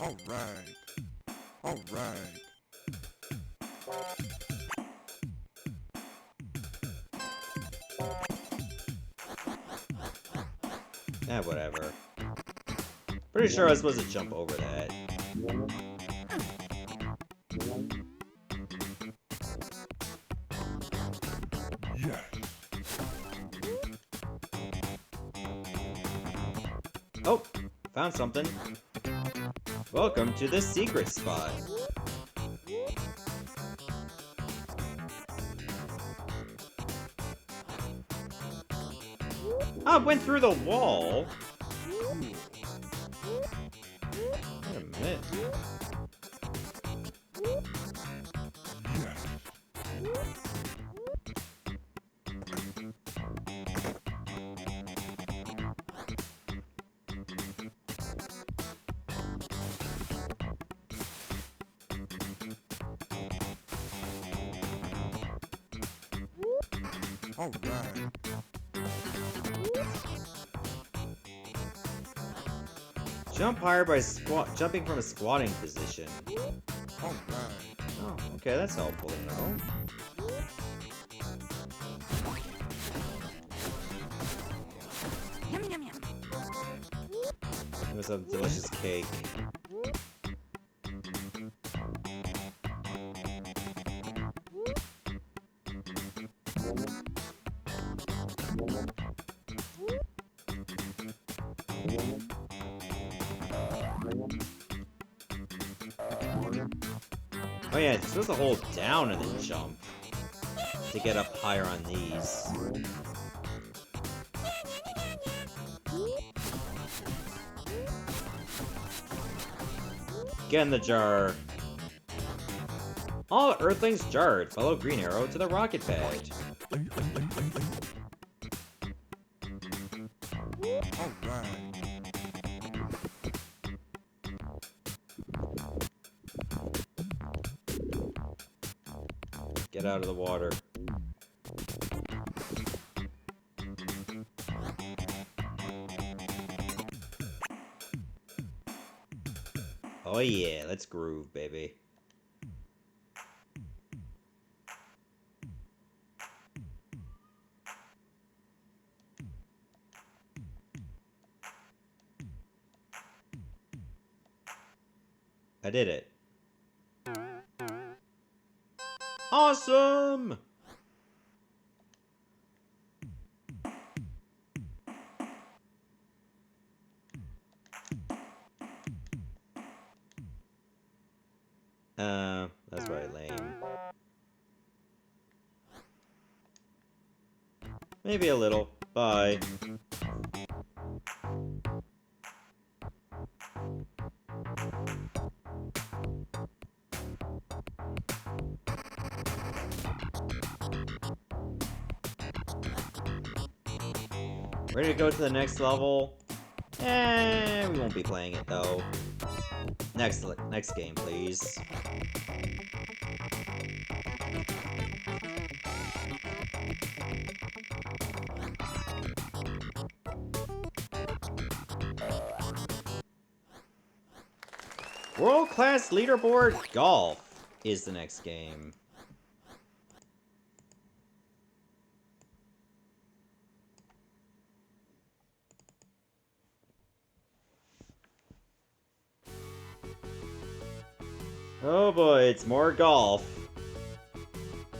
Alright. Alright. Whatever. Pretty sure I was supposed to jump over that. Yes. Oh, found something. Welcome to the secret spot. Oh, it went through the wall. Wait a minute. Yes. Alright. Jump higher by jumping from a squatting position. Alright. Oh, okay, that's helpful to know. It was a delicious cake. Oh yeah, it's supposed to hold down and then jump to get up higher on these. Get in the jar. All Earthlings jarred. Follow Green Arrow to the rocket pad. Alright. Get out of the water. Oh yeah, let's groove, baby. I did it. Awesome! That's right, lame. Maybe a little. Bye. Ready to go to the next level? We won't be playing it though. Next game, please. World-class leaderboard golf is the next game. Oh boy, it's more golf.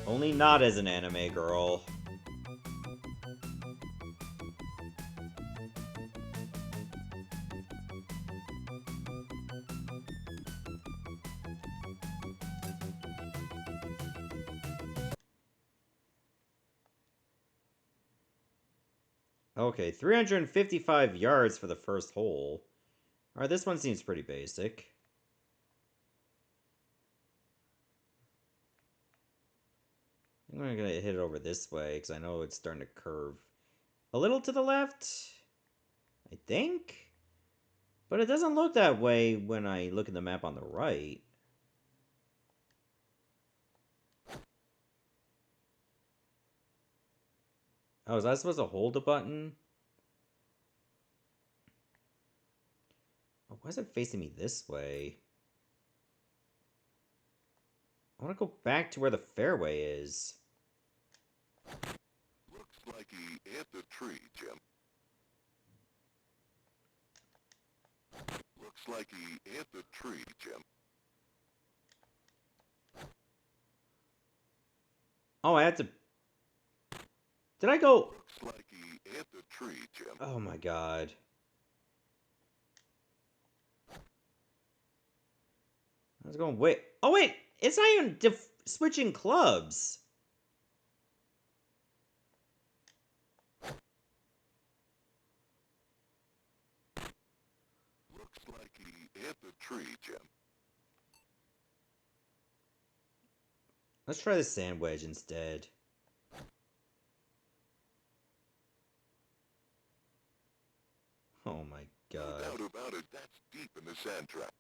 Only not as an anime girl. Okay, 355 yards for the first hole. Alright, this one seems pretty basic. I'm gonna hit it over this way, because I know it's starting to curve a little to the left, I think? But it doesn't look that way when I look at the map on the right. Oh, was I supposed to hold the button? Oh, why is it facing me this way? I want to go back to where the fairway is. Looks like he hit the tree, Jim. Looks like he hit the tree, Jim. Oh, I had to... Did I go... Looks like he hit the tree, Jim. Oh my god. I was going, wait. Oh wait! It's not even switching clubs. Looks like he hit the tree, Jim. Let's try the sand wedge instead. Oh my No god. doubt about it, that's deep in the sand trap.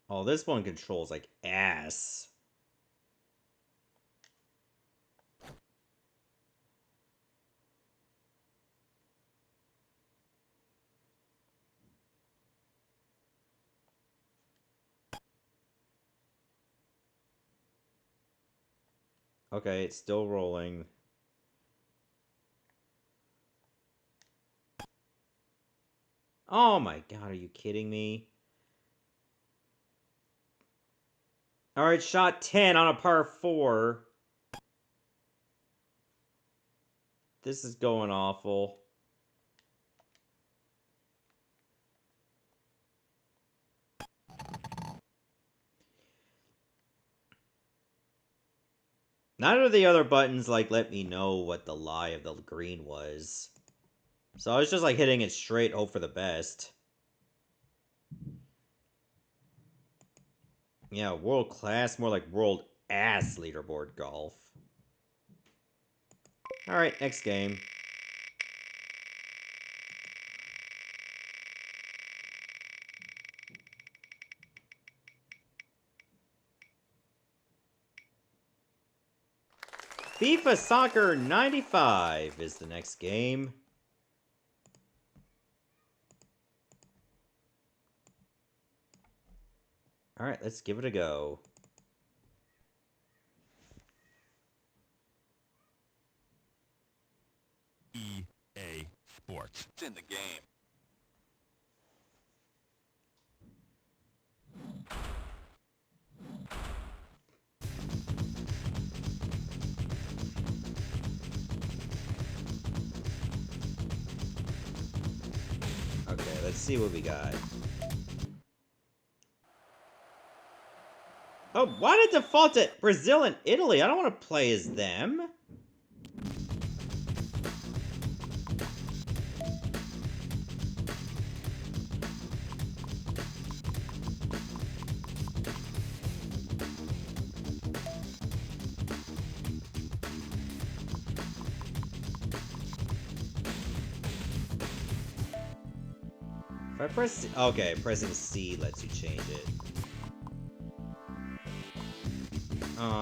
Oh, this one controls like ass. Okay, it's still rolling. Oh my god, are you kidding me? Alright, shot 10 on a par 4. This is going awful. None of the other buttons, like, let me know what the lie of the green was. So I was just, like, hitting it straight, hope for the best. Yeah, world class, more like world ass leaderboard golf. Alright, next game. FIFA Soccer 95 is the next game. Alright, let's give it a go. EA Sports. It's in the game. Okay, let's see what we got. Oh, why did it default to Brazil and Italy? I don't want to play as them. If I press... Okay, pressing C lets you change it.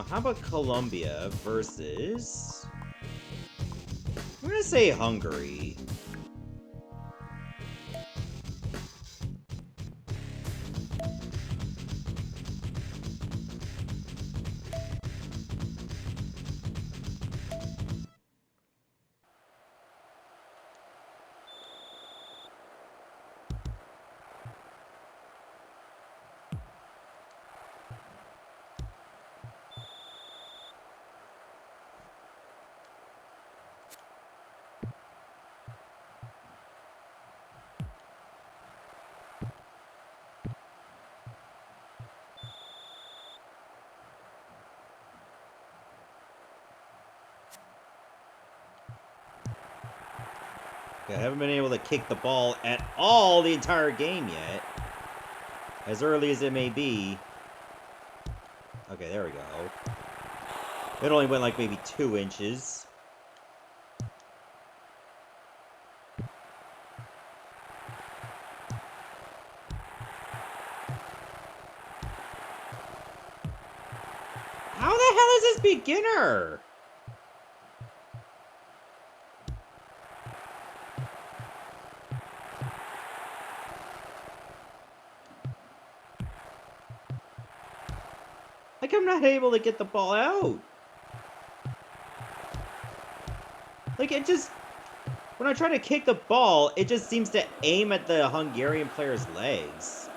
How about Colombia versus... I'm gonna say Hungary. Okay, I haven't been able to kick the ball at all the entire game yet. As early as it may be. Okay, there we go. It only went like maybe 2 inches. How the hell is this beginner? Like, I'm not able to get the ball out. Like, it just... When I try to kick the ball, it just seems to aim at the Hungarian player's legs.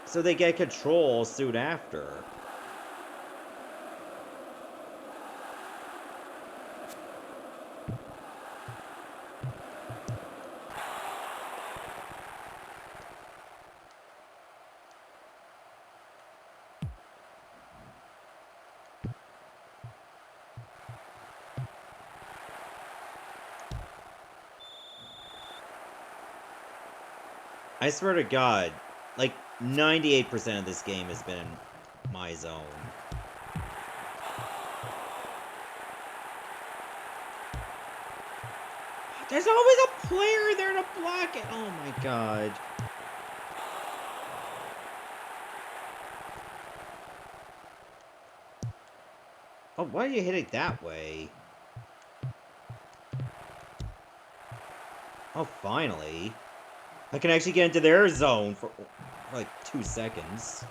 So they get control soon after. I swear to God, like, 98% of this game has been in my zone. There's always a player there to block it! Oh my God. Oh, why do you hit it that way? Oh, finally. I can actually get into their zone for like 2 seconds.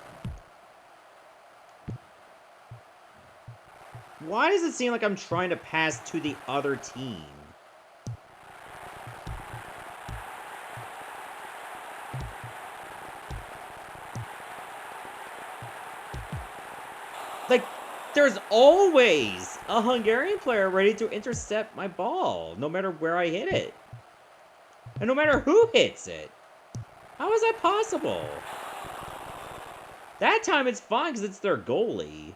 Why does it seem like I'm trying to pass to the other team? Like, there's always a Hungarian player ready to intercept my ball, no matter where I hit it. And no matter who hits it. How is that possible? That time it's fine because it's their goalie.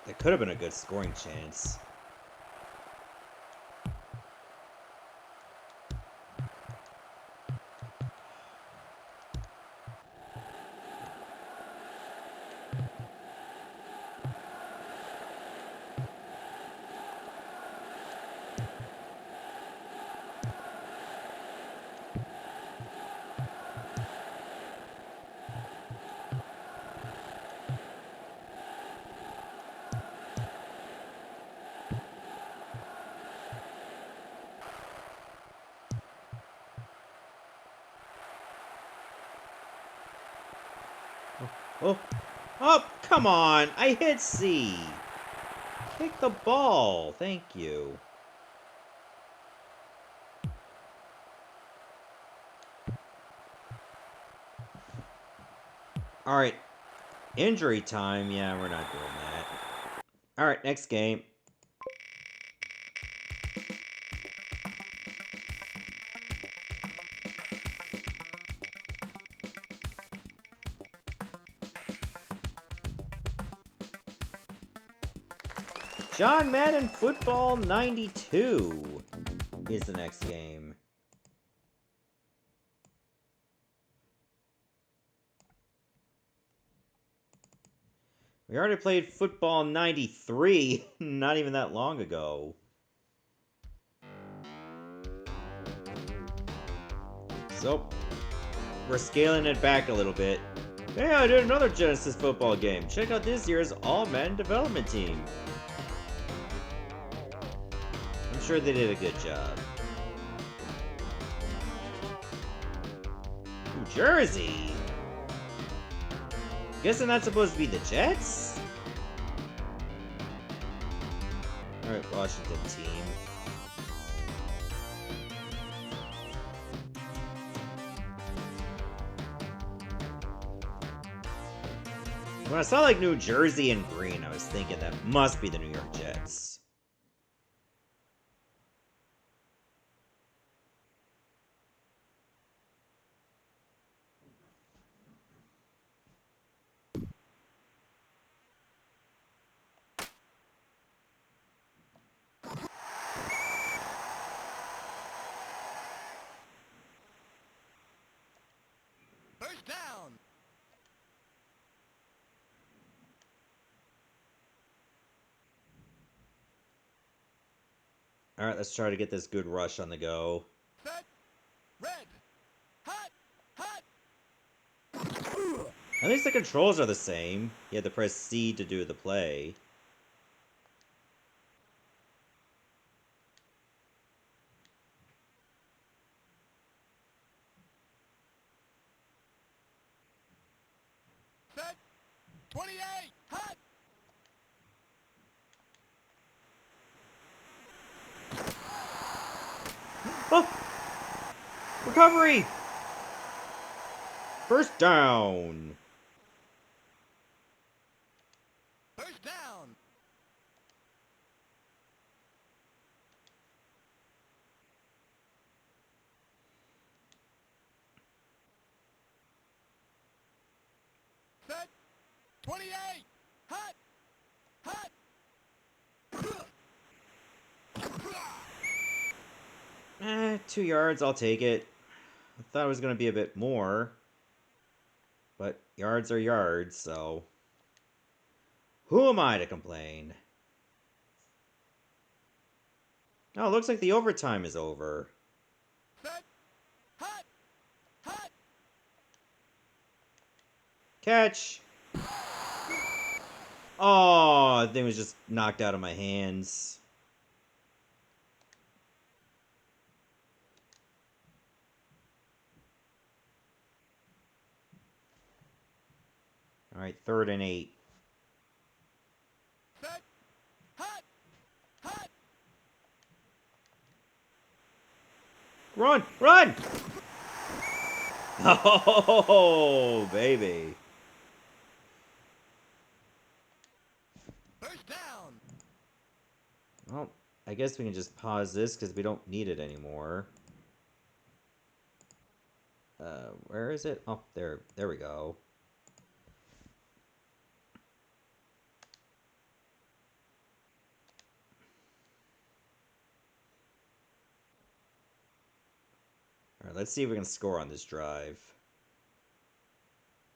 That could have been a good scoring chance. Oh, oh, come on! I hit C! Kick the ball! Thank you. Alright. Injury time? Yeah, we're not doing that. Alright, next game. John Madden Football 92 is the next game. We already played Football 93 not even that long ago. So, we're scaling it back a little bit. Hey, I did another Genesis football game. Check out this year's All-Men development team. I'm sure they did a good job. New Jersey? Guessing that's supposed to be the Jets? Alright, Washington team. When I saw like New Jersey and green, I was thinking that must be the New York Jets. First down. Alright, let's try to get this good rush on the go. Set. Red. Hot. Hot. At least the controls are the same. You had to press C to do the play. Set. 28. Hot. Oh! Recovery! First down! First down. Set. 28. Hot. Hot. 2 yards, I'll take it. I thought it was going to be a bit more. But yards are yards, so... Who am I to complain? Oh, it looks like the overtime is over. Set. Hot. Hot. Catch! Oh, the thing was just knocked out of my hands. Alright, 3rd and 8. Set. Hot. Hot. Run! Run! Oh, baby. First down. Well, I guess we can just pause this because we don't need it anymore. Where is it? Oh, there we go. Alright, let's see if we can score on this drive.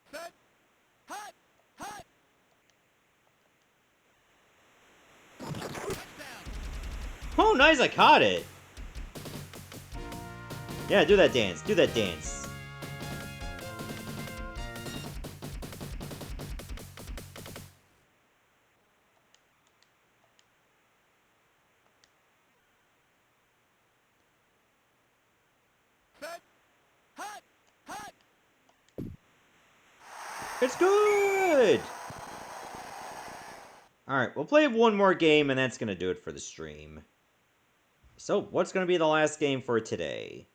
Set. Hut. Hut. Touchdown. Oh, nice, I caught it! Yeah, do that dance, do that dance. Set. Hut. Hut. It's good! Alright, we'll play one more game and that's gonna do it for the stream. So, what's gonna be the last game for today?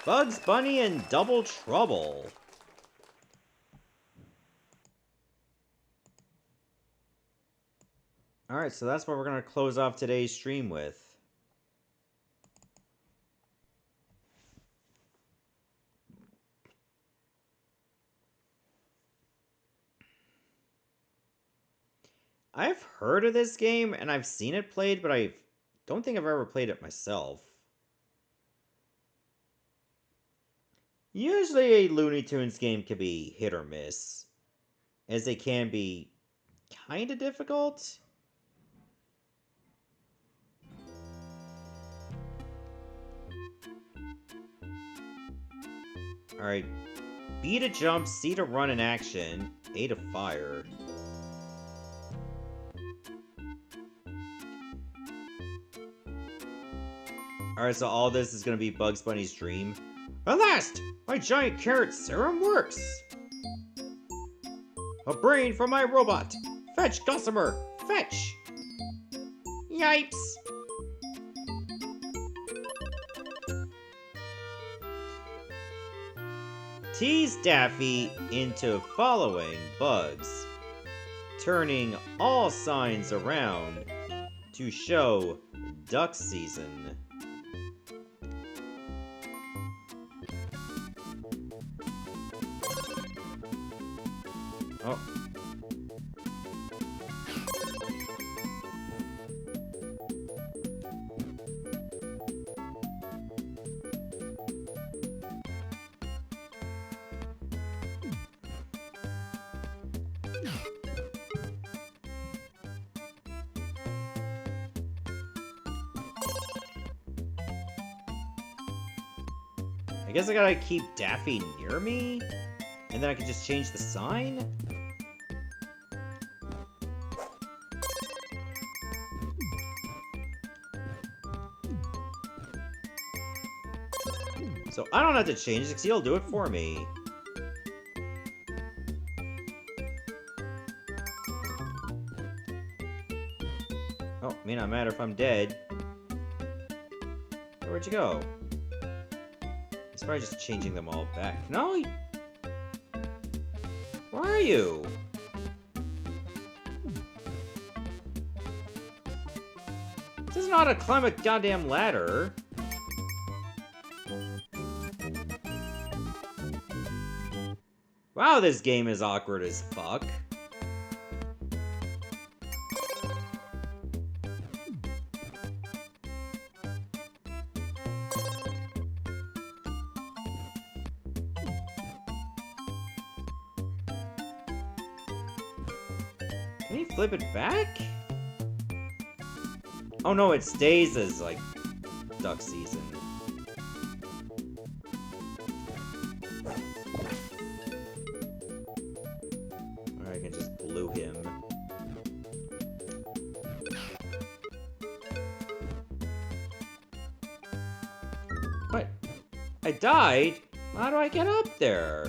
Bugs Bunny and Double Trouble. Alright, so that's what we're going to close off today's stream with. I've heard of this game, and I've seen it played, but I don't think I've ever played it myself. Usually a Looney Tunes game can be hit or miss, as they can be kind of difficult. Alright, B to jump, C to run in action, A to fire. Alright, so all this is going to be Bugs Bunny's dream. At last! My giant carrot serum works! A brain for my robot! Fetch, Gossamer! Fetch! Yipes! Tease Daffy into following Bugs, turning all signs around to show duck season. Oh. I guess I gotta keep Daffy near me? And then I can just change the sign? So I don't have to change it because he'll do it for me. Oh, may not matter if I'm dead. Where'd you go? He's probably just changing them all back. No, where are you? This is not a climb a goddamn ladder. Wow, this game is awkward as fuck. Can you flip it back? Oh no, it stays as, like, duck season. Or I can just glue him. What? I died? How do I get up there?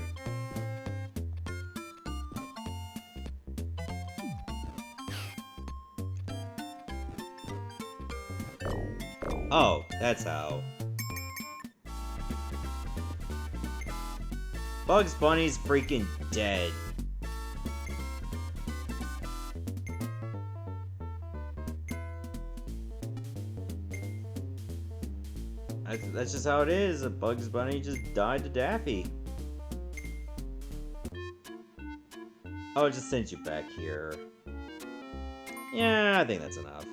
Oh, that's how. Bugs Bunny's freaking dead. That's just how it is. Bugs Bunny just died to Daffy. Oh, it just sent you back here. Yeah, I think that's enough.